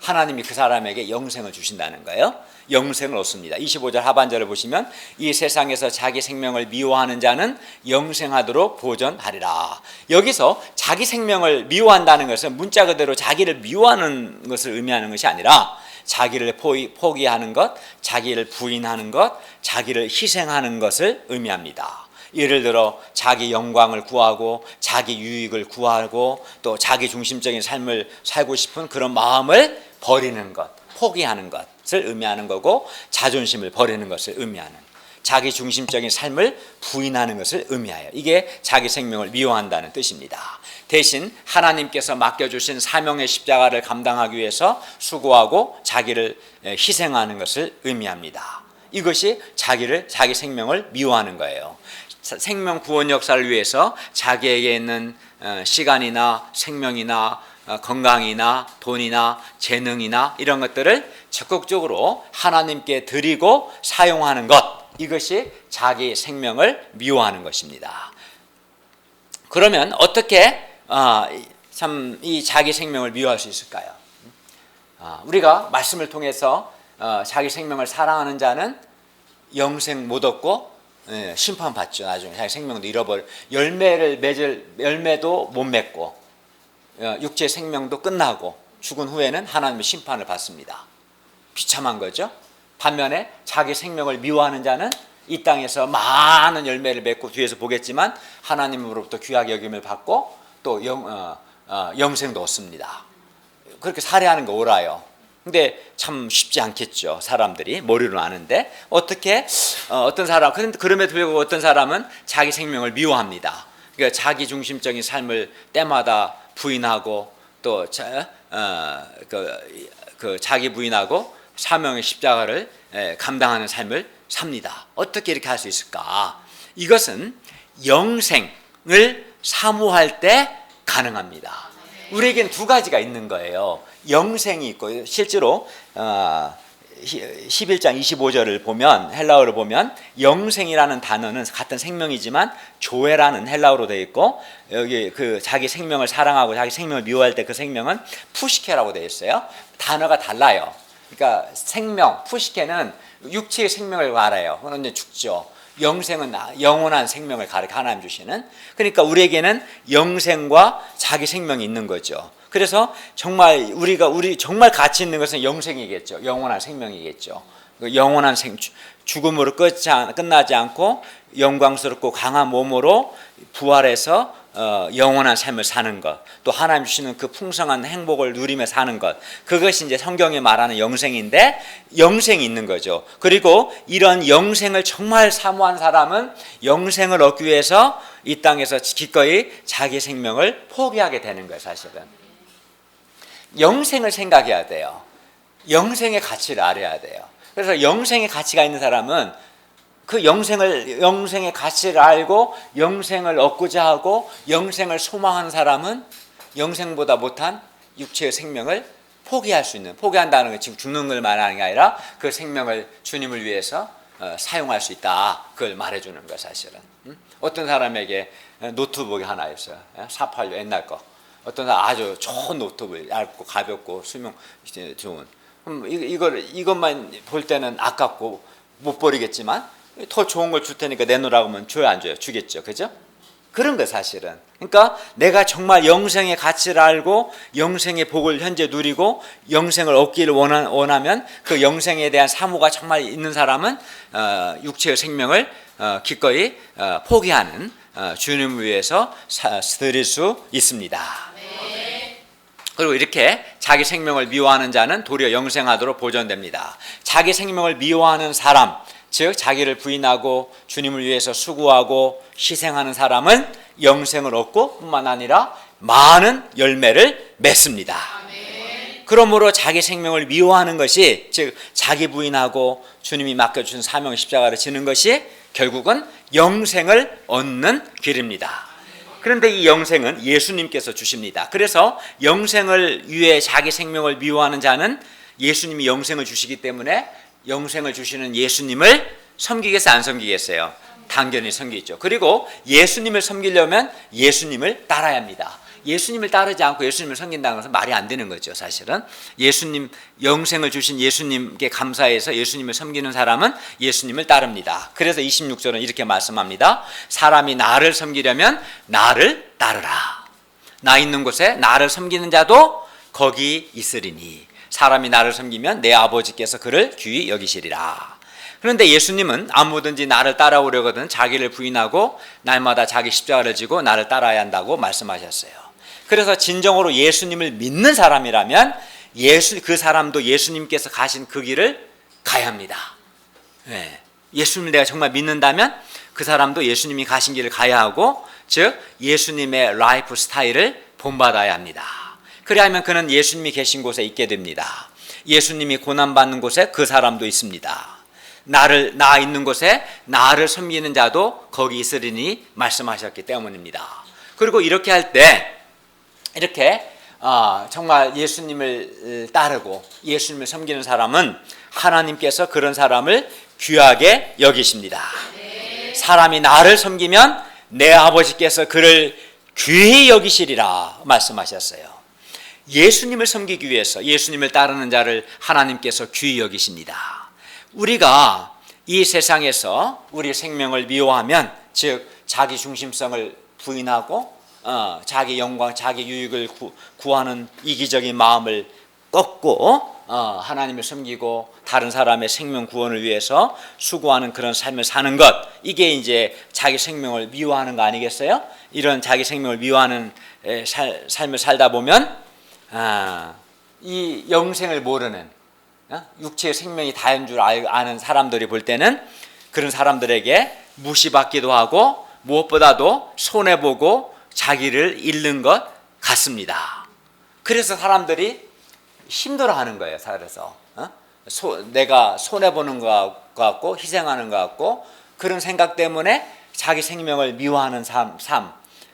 하나님이 그 사람에게 영생을 주신다는 거예요. 영생을 얻습니다. 25절 하반절을 보시면 이 세상에서 자기 생명을 미워하는 자는 영생하도록 보존하리라. 여기서 자기 생명을 미워한다는 것은 문자 그대로 자기를 미워하는 것을 의미하는 것이 아니라 자기를 포기하는 것, 자기를 부인하는 것, 자기를 희생하는 것을 의미합니다. 예를 들어 자기 영광을 구하고 자기 유익을 구하고 또 자기 중심적인 삶을 살고 싶은 그런 마음을 버리는 것, 포기하는 것을 의미하는 거고 자존심을 버리는 것을 의미하는 자기 중심적인 삶을 부인하는 것을 의미하여 이게 자기 생명을 미워한다는 뜻입니다. 대신 하나님께서 맡겨주신 사명의 십자가를 감당하기 위해서 수고하고 자기를 희생하는 것을 의미합니다. 이것이 자기 생명을 미워하는 거예요. 생명 구원 역사를 위해서 자기에게 있는 시간이나 생명이나 건강이나 돈이나 재능이나 이런 것들을 적극적으로 하나님께 드리고 사용하는 것, 이것이 자기 생명을 미워하는 것입니다. 그러면 어떻게 참 이 자기 생명을 미워할 수 있을까요? 우리가 말씀을 통해서 자기 생명을 사랑하는 자는 영생 못 얻고 심판받죠. 나중에 자기 생명도 잃어버려 열매도 못 맺고 육체 생명도 끝나고 죽은 후에는 하나님의 심판을 받습니다. 비참한 거죠. 반면에 자기 생명을 미워하는 자는 이 땅에서 많은 열매를 맺고 뒤에서 보겠지만 하나님으로부터 귀하게 여김을 받고 또 영생도 얻습니다. 그렇게 살해하는 거 옳아요. 근데 참 쉽지 않겠죠. 사람들이 머리로 아는데 어떻게 어떤 사람 그럼에도 불구하고 어떤 사람은 자기 생명을 미워합니다. 그러니까 자기 중심적인 삶을 때마다 부인하고 또 자기 부인하고 사명의 십자가를 감당하는 삶을 삽니다. 어떻게 이렇게 할 수 있을까? 이것은 영생을 사모할 때 가능합니다. 우리에겐 두 가지가 있는 거예요. 영생이 있고 실제로 11장 25절을 보면 헬라어를 보면 영생이라는 단어는 같은 생명이지만 조에라는 헬라어로 되어 있고 여기 그 자기 생명을 사랑하고 자기 생명을 미워할 때 그 생명은 푸시케라고 되어 있어요. 단어가 달라요. 그러니까 생명, 푸시케는 육체의 생명을 말해요. 그건 이제 죽죠. 영생은 영원한 생명을 가르쳐 하나님 주시는. 그러니까 우리에게는 영생과 자기 생명이 있는 거죠. 그래서 정말 우리 정말 가치 있는 것은 영생이겠죠. 영원한 생명이겠죠. 영원한 죽음으로 끝나지 않고 영광스럽고 강한 몸으로 부활해서 영원한 삶을 사는 것, 또 하나님 주시는 그 풍성한 행복을 누리며 사는 것, 그것이 이제 성경이 말하는 영생인데 영생이 있는 거죠. 그리고 이런 영생을 정말 사모한 사람은 영생을 얻기 위해서 이 땅에서 기꺼이 자기 생명을 포기하게 되는 거예요. 사실은 영생을 생각해야 돼요. 영생의 가치를 알아야 돼요. 그래서 영생의 가치가 있는 사람은 그 영생의 가치를 알고 영생을 얻고자 하고 영생을 소망하는 사람은 영생보다 못한 육체의 생명을 포기한다는 건 지금 죽는 걸 말하는 게 아니라 그 생명을 주님을 위해서 사용할 수 있다. 그걸 말해주는 거야 사실은. 어떤 사람에게 노트북이 하나 있어요. 486 옛날 거. 어떤 사람 아주 좋은 노트북, 얇고 가볍고 수명 좋은. 이것만 볼 때는 아깝고 못 버리겠지만 더 좋은 걸 줄 테니까 내놓으라고 하면 줘요, 안 줘요? 주겠죠, 그죠? 그런 거 사실은. 그러니까 내가 정말 영생의 가치를 알고 영생의 복을 현재 누리고 영생을 얻기를 원하면 그 영생에 대한 사모가 정말 있는 사람은 육체의 생명을 기꺼이 포기하는 주님을 위해서 드릴 수 있습니다. 그리고 이렇게 자기 생명을 미워하는 자는 도리어 영생하도록 보존됩니다. 자기 생명을 미워하는 사람, 즉 자기를 부인하고 주님을 위해서 수고하고 희생하는 사람은 영생을 얻고 뿐만 아니라 많은 열매를 맺습니다. 그러므로 자기 생명을 미워하는 것이, 즉 자기 부인하고 주님이 맡겨준 사명 십자가를 지는 것이 결국은 영생을 얻는 길입니다. 그런데 이 영생은 예수님께서 주십니다. 그래서 영생을 위해 자기 생명을 미워하는 자는 예수님이 영생을 주시기 때문에 영생을 주시는 예수님을 섬기겠어요, 안 섬기겠어요? 당연히 섬기죠. 그리고 예수님을 섬기려면 예수님을 따라야 합니다. 예수님을 따르지 않고 예수님을 섬긴다는 것은 말이 안 되는 거죠. 사실은 예수님, 영생을 주신 예수님께 감사해서 예수님을 섬기는 사람은 예수님을 따릅니다. 그래서 26절은 이렇게 말씀합니다. 사람이 나를 섬기려면 나를 따르라. 나 있는 곳에 나를 섬기는 자도 거기 있으리니 사람이 나를 섬기면 내 아버지께서 그를 귀히 여기시리라. 그런데 예수님은 아무든지 나를 따라오려거든 자기를 부인하고 날마다 자기 십자가를 지고 나를 따라야 한다고 말씀하셨어요. 그래서 진정으로 예수님을 믿는 사람이라면 그 사람도 예수님께서 가신 그 길을 가야 합니다. 예수님을 내가 정말 믿는다면 그 사람도 예수님이 가신 길을 가야 하고, 즉 예수님의 라이프 스타일을 본받아야 합니다. 그래야 하면 그는 예수님이 계신 곳에 있게 됩니다. 예수님이 고난받는 곳에 그 사람도 있습니다. 나 있는 곳에 나를 섬기는 자도 거기 있으리니 말씀하셨기 때문입니다. 그리고 이렇게 할 때 정말 예수님을 따르고 예수님을 섬기는 사람은 하나님께서 그런 사람을 귀하게 여기십니다. 사람이 나를 섬기면 내 아버지께서 그를 귀히 여기시리라 말씀하셨어요. 예수님을 섬기기 위해서 예수님을 따르는 자를 하나님께서 귀히 여기십니다. 우리가 이 세상에서 우리 생명을 미워하면, 즉 자기 중심성을 부인하고 자기 영광, 자기 유익을 구하는 이기적인 마음을 꺾고 하나님을 섬기고 다른 사람의 생명 구원을 위해서 수고하는 그런 삶을 사는 것, 이게 이제 자기 생명을 미워하는 거 아니겠어요? 이런 자기 생명을 미워하는 삶을 살다 보면 이 영생을 모르는 육체의 생명이 다인 줄 아는 사람들이 볼 때는 그런 사람들에게 무시받기도 하고 무엇보다도 손해보고 자기를 잃는 것 같습니다. 그래서 사람들이 힘들어하는 거예요. 그래서 내가 손해보는 것 같고 희생하는 것 같고 그런 생각 때문에 자기 생명을 미워하는 삶,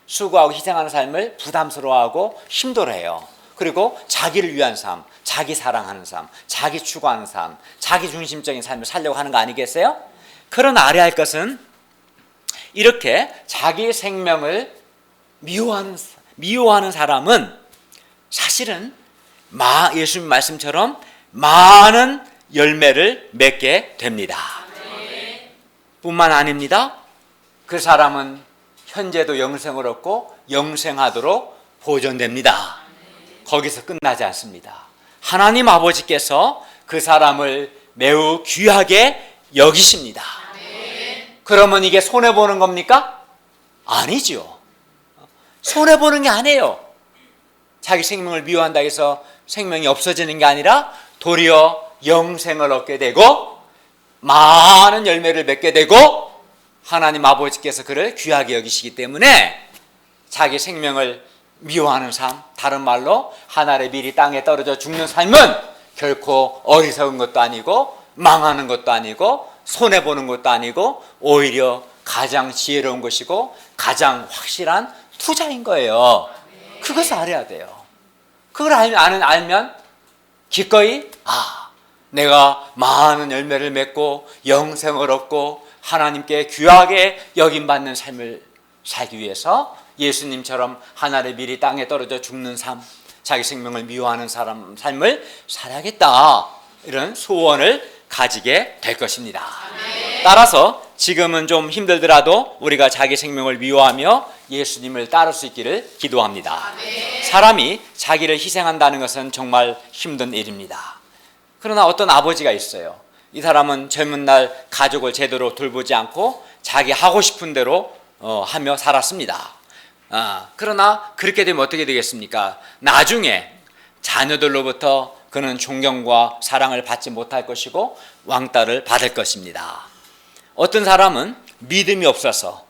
수고하고 희생하는 삶을 부담스러워하고 힘들어해요. 그리고 자기를 위한 삶, 자기 사랑하는 삶, 자기 추구하는 삶, 자기 중심적인 삶을 살려고 하는 거 아니겠어요? 그러나 알아야 할 것은 이렇게 자기 생명을 미워하는 사람은 사실은 예수님 말씀처럼 많은 열매를 맺게 됩니다. 뿐만 아닙니다. 그 사람은 현재도 영생을 얻고 영생하도록 보존됩니다. 거기서 끝나지 않습니다. 하나님 아버지께서 그 사람을 매우 귀하게 여기십니다. 그러면 이게 손해보는 겁니까? 아니죠. 손해보는 게 아니에요. 자기 생명을 미워한다 해서 생명이 없어지는 게 아니라 도리어 영생을 얻게 되고 많은 열매를 맺게 되고 하나님 아버지께서 그를 귀하게 여기시기 때문에 자기 생명을 미워하는 삶, 다른 말로 하늘의 밀이 땅에 떨어져 죽는 삶은 결코 어리석은 것도 아니고 망하는 것도 아니고 손해보는 것도 아니고 오히려 가장 지혜로운 것이고 가장 확실한 투자인 거예요. 그것을 알아야 돼요. 그걸 알면 기꺼이 내가 많은 열매를 맺고 영생을 얻고 하나님께 귀하게 여김받는 삶을 살기 위해서 예수님처럼 하늘의 밀이 땅에 떨어져 죽는 삶, 자기 생명을 미워하는 삶을 살아야겠다, 이런 소원을 가지게 될 것입니다. 따라서 지금은 좀 힘들더라도 우리가 자기 생명을 미워하며 예수님을 따를 수 있기를 기도합니다. 사람이 자기를 희생한다는 것은 정말 힘든 일입니다. 그러나 어떤 아버지가 있어요. 이 사람은 젊은 날 가족을 제대로 돌보지 않고 자기 하고 싶은 대로 하며 살았습니다. 그러나 그렇게 되면 어떻게 되겠습니까? 나중에 자녀들로부터 그는 존경과 사랑을 받지 못할 것이고 왕따를 받을 것입니다. 어떤 사람은 믿음이 없어서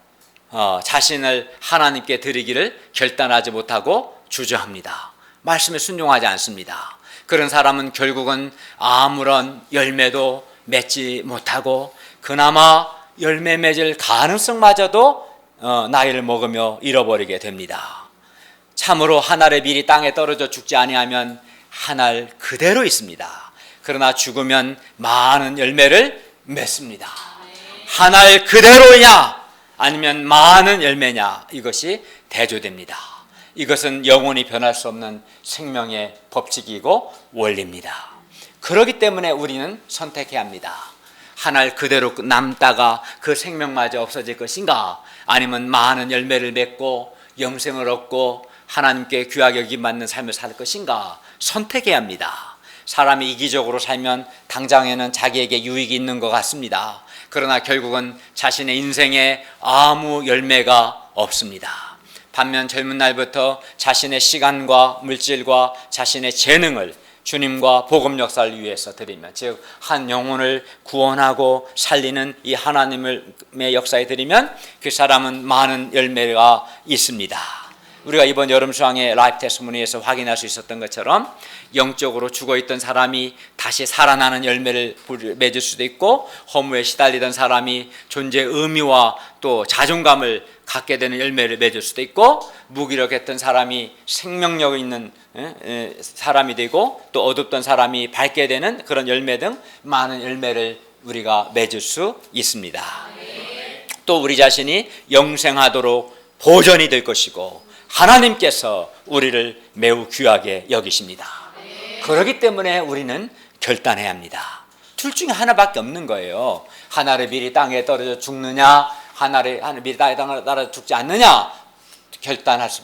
자신을 하나님께 드리기를 결단하지 못하고 주저합니다. 말씀에 순종하지 않습니다. 그런 사람은 결국은 아무런 열매도 맺지 못하고 그나마 열매 맺을 가능성마저도 나이를 먹으며 잃어버리게 됩니다. 참으로 한 알의 밀이 땅에 떨어져 죽지 아니하면 한 알 그대로 있습니다. 그러나 죽으면 많은 열매를 맺습니다. 한 알 그대로냐 아니면 많은 열매냐, 이것이 대조됩니다. 이것은 영원히 변할 수 없는 생명의 법칙이고 원리입니다. 그렇기 때문에 우리는 선택해야 합니다. 한 알 그대로 남다가 그 생명마저 없어질 것인가, 아니면 많은 열매를 맺고 영생을 얻고 하나님께 귀하게 여김받는 삶을 살 것인가 선택해야 합니다. 사람이 이기적으로 살면 당장에는 자기에게 유익이 있는 것 같습니다. 그러나 결국은 자신의 인생에 아무 열매가 없습니다. 반면 젊은 날부터 자신의 시간과 물질과 자신의 재능을 주님과 복음 역사를 위해서 드리면, 즉 한 영혼을 구원하고 살리는 이 하나님의 역사에 드리면 그 사람은 많은 열매가 있습니다. 우리가 이번 여름 수양의 라이프 테스트모니에서 확인할 수 있었던 것처럼 영적으로 죽어있던 사람이 다시 살아나는 열매를 맺을 수도 있고, 허무에 시달리던 사람이 존재의 의미와 또 자존감을 갖게 되는 열매를 맺을 수도 있고, 무기력했던 사람이 생명력 있는 사람이 되고, 또 어둡던 사람이 밝게 되는 그런 열매 등 많은 열매를 우리가 맺을 수 있습니다. 또 우리 자신이 영생하도록 보전이 될 것이고 하나님께서 우리를 매우 귀하게 여기십니다. 그렇기 때문에 우리는 결단해야 합니다. 둘 중에 하나밖에 없는 거예요. 한 알의 밀이 땅에 떨어져 죽느냐, 한 알의 밀이 땅에 떨어져 죽지 않느냐, 결단할 수,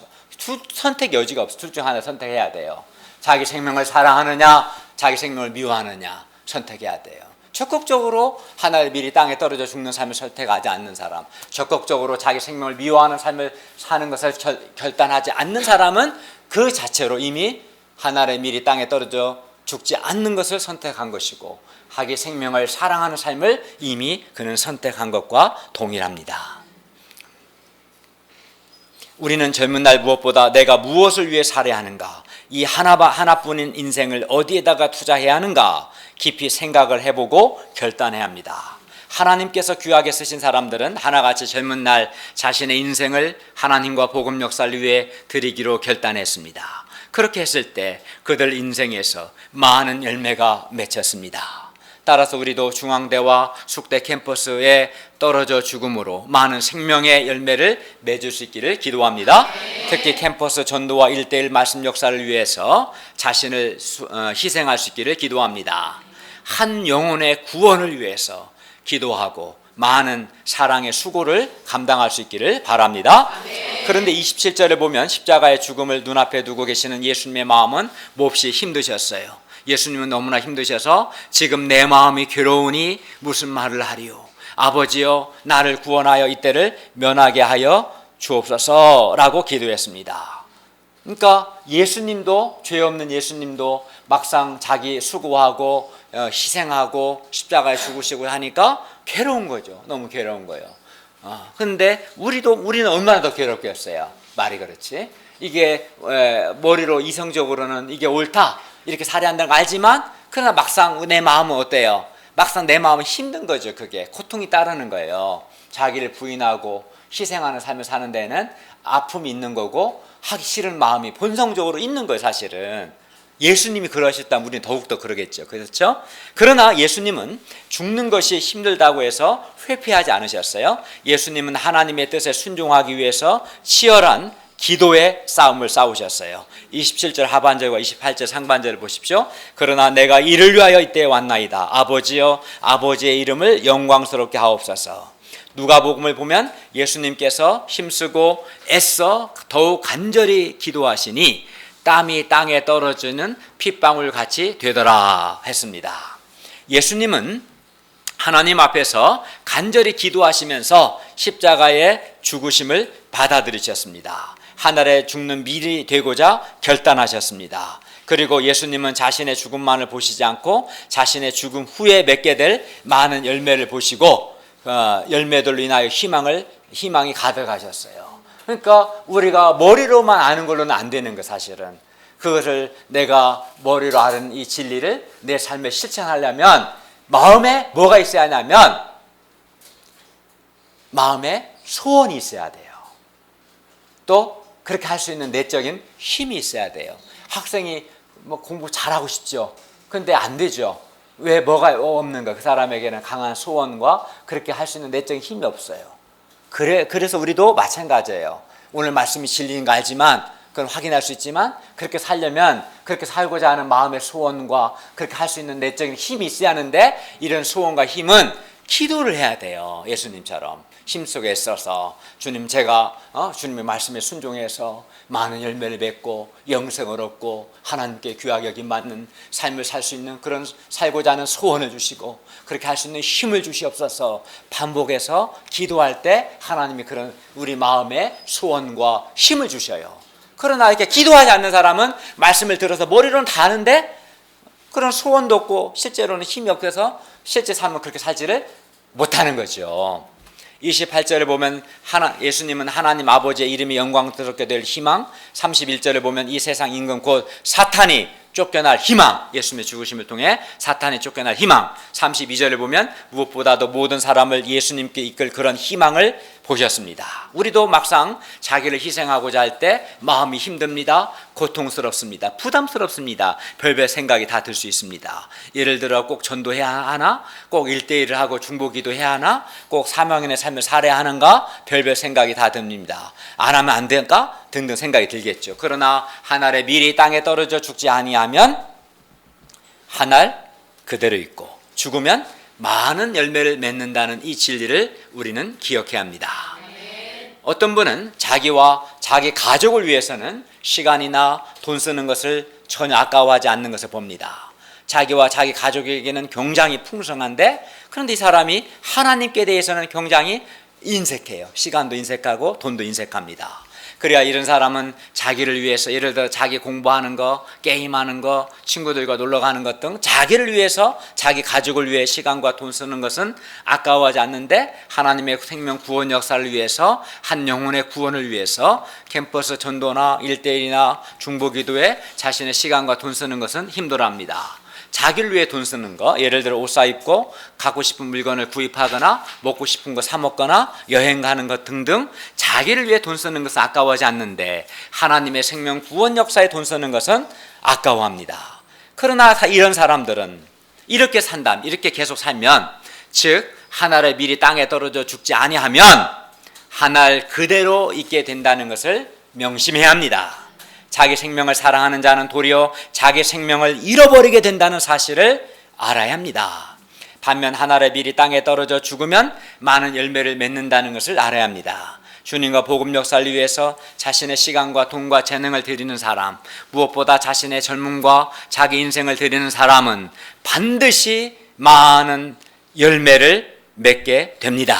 선택 여지가 없어. 둘 중 하나 선택해야 돼요. 자기 생명을 사랑하느냐, 자기 생명을 미워하느냐 선택해야 돼요. 적극적으로 하나의 밀이 땅에 떨어져 죽는 삶을 선택하지 않는 사람, 적극적으로 자기 생명을 미워하는 삶을 사는 것을 결단하지 않는 사람은 그 자체로 이미 하나의 밀이 땅에 떨어져 죽지 않는 것을 선택한 것이고, 자기 생명을 사랑하는 삶을 이미 그는 선택한 것과 동일합니다. 우리는 젊은 날 무엇보다 내가 무엇을 위해 살아야 하는가, 이 하나뿐인 인생을 어디에다가 투자해야 하는가 깊이 생각을 해보고 결단해야 합니다. 하나님께서 귀하게 쓰신 사람들은 하나같이 젊은 날 자신의 인생을 하나님과 복음 역사를 위해 드리기로 결단했습니다. 그렇게 했을 때 그들 인생에서 많은 열매가 맺혔습니다. 따라서 우리도 중앙대와 숙대 캠퍼스에 떨어져 죽음으로 많은 생명의 열매를 맺을 수 있기를 기도합니다. 특히 캠퍼스 전도와 1:1 말씀 역사를 위해서 자신을 희생할 수 있기를 기도합니다. 한 영혼의 구원을 위해서 기도하고 많은 사랑의 수고를 감당할 수 있기를 바랍니다. 그런데 27절에 보면 십자가의 죽음을 눈앞에 두고 계시는 예수님의 마음은 몹시 힘드셨어요. 예수님은 너무나 힘드셔서 지금 내 마음이 괴로우니 무슨 말을 하리요. 아버지여 나를 구원하여 이때를 면하게 하여 주옵소서라고 기도했습니다. 그러니까 예수님도, 죄 없는 예수님도 막상 자기 수고하고 희생하고 십자가에 죽으시고 하니까 괴로운 거죠. 너무 괴로운 거예요. 그런데 우리는 얼마나 더 괴롭겠어요. 말이 그렇지. 이게 머리로 이성적으로는 이게 옳다 이렇게 살아야 한다는 걸 알지만, 그러나 막상 내 마음은 어때요? 막상 내 마음은 힘든 거죠. 그게 고통이 따르는 거예요. 자기를 부인하고 희생하는 삶을 사는 데는 아픔이 있는 거고 하기 싫은 마음이 본성적으로 있는 거예요. 사실은 예수님이 그러셨다면 우리는 더욱더 그러겠죠. 그렇죠? 그러나 예수님은 죽는 것이 힘들다고 해서 회피하지 않으셨어요. 예수님은 하나님의 뜻에 순종하기 위해서 치열한 기도의 싸움을 싸우셨어요. 27절 하반절과 28절 상반절을 보십시오. 그러나 내가 이를 위하여 이때에 왔나이다. 아버지여 아버지의 이름을 영광스럽게 하옵소서. 누가복음을 보면 예수님께서 힘쓰고 애써 더욱 간절히 기도하시니 땀이 땅에 떨어지는 핏방울 같이 되더라 했습니다. 예수님은 하나님 앞에서 간절히 기도하시면서 십자가의 죽으심을 받아들이셨습니다. 하늘에 죽는 밀이 되고자 결단하셨습니다. 그리고 예수님은 자신의 죽음만을 보시지 않고 자신의 죽음 후에 맺게 될 많은 열매를 보시고 열매들로 인하여 희망이 가득하셨어요. 그러니까 우리가 머리로만 아는 걸로는 안 되는 거 사실은. 그것을 내가 머리로 아는 이 진리를 내 삶에 실천하려면 마음에 뭐가 있어야 하냐면 마음에 소원이 있어야 돼요. 또 그렇게 할 수 있는 내적인 힘이 있어야 돼요. 학생이 뭐 공부 잘하고 싶죠. 근데 안 되죠. 왜 뭐가 없는가? 그 사람에게는 강한 소원과 그렇게 할 수 있는 내적인 힘이 없어요. 그래서 우리도 마찬가지예요. 오늘 말씀이 진리인 거 알지만 그건 확인할 수 있지만 그렇게 살려면 그렇게 살고자 하는 마음의 소원과 그렇게 할 수 있는 내적인 힘이 있어야 하는데 이런 소원과 힘은 기도를 해야 돼요. 예수님처럼 힘속에 있어서 주님 제가 주님의 말씀에 순종해서 많은 열매를 맺고 영생을 얻고 하나님께 귀하게 여김 받는 삶을 살 수 있는 그런 살고자 하는 소원을 주시고 그렇게 할 수 있는 힘을 주시옵소서. 반복해서 기도할 때 하나님이 그런 우리 마음에 소원과 힘을 주셔요. 그러나 이렇게 기도하지 않는 사람은 말씀을 들어서 머리로는 다 아는데 그런 소원도 없고 실제로는 힘이 없어서 실제 삶은 그렇게 살지를 못하는 거죠. 28절에 보면 예수님은 하나님 아버지의 이름이 영광스럽게 될 희망, 31절에 보면 이 세상 임금 곧 사탄이 쫓겨날 희망, 예수님의 죽으심을 통해 사탄이 쫓겨날 희망, 32절에 보면 무엇보다도 모든 사람을 예수님께 이끌 그런 희망을 보셨습니다. 우리도 막상 자기를 희생하고자 할 때 마음이 힘듭니다. 고통스럽습니다. 부담스럽습니다. 별별 생각이 다 들 수 있습니다. 예를 들어 꼭 전도해야 하나? 꼭 1대1을 하고 중보기도 해야 하나? 꼭 사명인의 삶을 살아야 하는가? 별별 생각이 다 듭니다. 안 하면 안 될까? 등등 생각이 들겠죠. 그러나 한 알의 밀이 땅에 떨어져 죽지 아니하면 한 알 그대로 있고 죽으면 많은 열매를 맺는다는 이 진리를 우리는 기억해야 합니다. 어떤 분은 자기와 자기 가족을 위해서는 시간이나 돈 쓰는 것을 전혀 아까워하지 않는 것을 봅니다. 자기와 자기 가족에게는 굉장히 풍성한데 그런데 이 사람이 하나님께 대해서는 굉장히 인색해요. 시간도 인색하고 돈도 인색합니다. 그래야 이런 사람은 자기를 위해서 예를 들어 자기 공부하는 거, 게임하는 거, 친구들과 놀러 가는 것 등 자기를 위해서 자기 가족을 위해 시간과 돈 쓰는 것은 아까워하지 않는데 하나님의 생명 구원 역사를 위해서 한 영혼의 구원을 위해서 캠퍼스 전도나 1대1이나 중보기도에 자신의 시간과 돈 쓰는 것은 힘들어합니다. 자기를 위해 돈 쓰는 거, 예를 들어 옷 사입고 갖고 싶은 물건을 구입하거나 먹고 싶은 거 사 먹거나 여행 가는 것 등등 자기를 위해 돈 쓰는 것은 아까워하지 않는데 하나님의 생명 구원 역사에 돈 쓰는 것은 아까워합니다. 그러나 이런 사람들은 이렇게 산다면, 이렇게 계속 살면, 즉 한 알의 밀이 땅에 떨어져 죽지 아니하면 한 알 그대로 있게 된다는 것을 명심해야 합니다. 자기 생명을 사랑하는 자는 도리어 자기 생명을 잃어버리게 된다는 사실을 알아야 합니다. 반면 한 알의 밀이 땅에 떨어져 죽으면 많은 열매를 맺는다는 것을 알아야 합니다. 주님과 복음 역사를 위해서 자신의 시간과 돈과 재능을 드리는 사람, 무엇보다 자신의 젊음과 자기 인생을 드리는 사람은 반드시 많은 열매를 맺게 됩니다.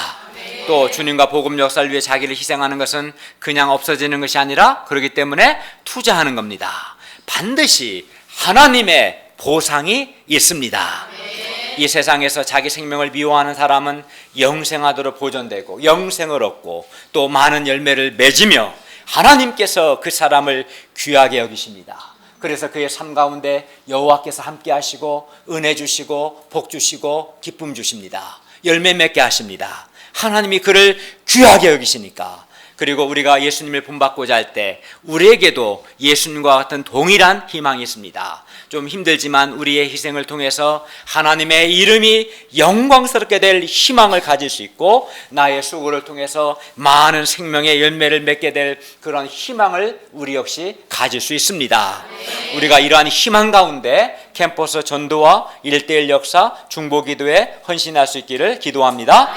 또 주님과 복음 역사를 위해 자기를 희생하는 것은 그냥 없어지는 것이 아니라 그렇기 때문에 투자하는 겁니다. 반드시 하나님의 보상이 있습니다. 이 세상에서 자기 생명을 미워하는 사람은 영생하도록 보존되고 영생을 얻고 또 많은 열매를 맺으며 하나님께서 그 사람을 귀하게 여기십니다. 그래서 그의 삶 가운데 여호와께서 함께 하시고 은혜 주시고 복 주시고 기쁨 주십니다. 열매 맺게 하십니다. 하나님이 그를 귀하게 여기시니까. 그리고 우리가 예수님을 본받고자 할 때 우리에게도 예수님과 같은 동일한 희망이 있습니다. 좀 힘들지만 우리의 희생을 통해서 하나님의 이름이 영광스럽게 될 희망을 가질 수 있고 나의 수고를 통해서 많은 생명의 열매를 맺게 될 그런 희망을 우리 역시 가질 수 있습니다. 우리가 이러한 희망 가운데 캠퍼스 전도와 1:1 역사 중보기도에 헌신할 수 있기를 기도합니다.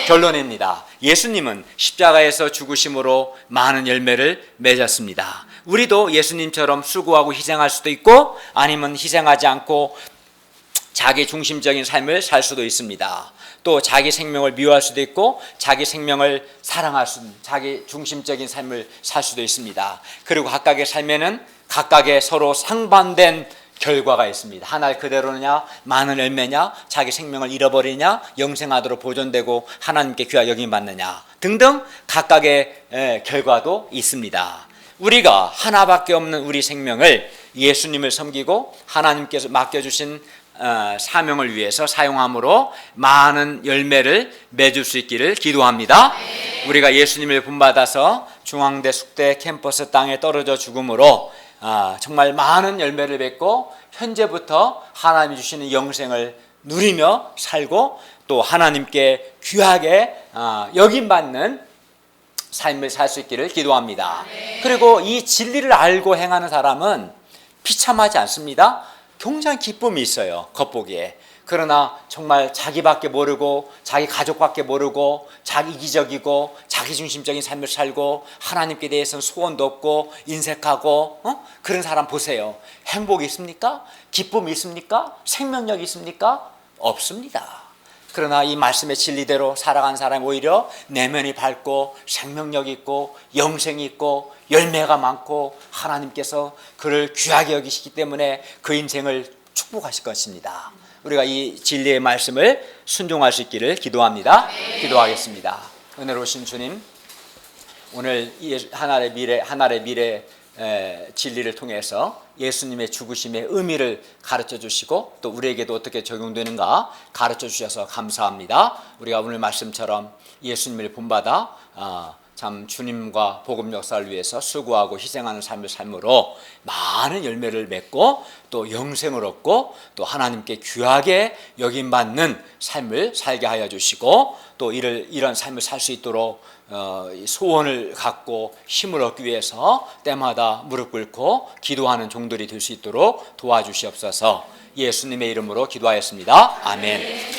결론입니다. 예수님은 십자가에서 죽으심으로 많은 열매를 맺었습니다. 우리도 예수님처럼 수고하고 희생할 수도 있고 아니면 희생하지 않고 자기 중심적인 삶을 살 수도 있습니다. 또 자기 생명을 미워할 수도 있고 자기 생명을 사랑할 수 있는 자기 중심적인 삶을 살 수도 있습니다. 그리고 각각의 삶에는 각각의 서로 상반된 결과가 있습니다. 하나를 그대로냐, 많은 열매냐, 자기 생명을 잃어버리냐, 영생하도록 보존되고 하나님께 귀하게 여김받느냐 등등 각각의 결과도 있습니다. 우리가 하나밖에 없는 우리 생명을 예수님을 섬기고 하나님께서 맡겨주신 사명을 위해서 사용함으로 많은 열매를 맺을 수 있기를 기도합니다. 우리가 예수님을 본받아서 중앙대 숙대 캠퍼스 땅에 떨어져 죽음으로 정말 많은 열매를 맺고 현재부터 하나님이 주시는 영생을 누리며 살고 또 하나님께 귀하게 여김받는 삶을 살 수 있기를 기도합니다. 그리고 이 진리를 알고 행하는 사람은 비참하지 않습니다. 굉장히 기쁨이 있어요, 겉보기에. 그러나 정말 자기밖에 모르고 자기 가족밖에 모르고 자기 이기적이고 자기중심적인 삶을 살고 하나님께 대해서는 소원도 없고 인색하고 그런 사람 보세요. 행복이 있습니까? 기쁨이 있습니까? 생명력이 있습니까? 없습니다. 그러나 이 말씀의 진리대로 살아간 사람이 오히려 내면이 밝고 생명력이 있고 영생이 있고 열매가 많고 하나님께서 그를 귀하게 여기시기 때문에 그 인생을 축복하실 것입니다. 우리가 이 진리의 말씀을 순종할 수 있기를 기도합니다. 기도하겠습니다. 은혜로우신 주님, 오늘 하나의 미래 진리를 통해서 예수님의 죽으심의 의미를 가르쳐 주시고 또 우리에게도 어떻게 적용되는가 가르쳐 주셔서 감사합니다. 우리가 오늘 말씀처럼 예수님을 본받아 참 주님과 복음 역사를 위해서 수고하고 희생하는 삶을 삶으로 많은 열매를 맺고 또 영생을 얻고 또 하나님께 귀하게 여김받는 삶을 살게 하여 주시고 또 이런 삶을 살 수 있도록 소원을 갖고 힘을 얻기 위해서 때마다 무릎 꿇고 기도하는 종들이 될 수 있도록 도와주시옵소서. 예수님의 이름으로 기도하였습니다. 아멘.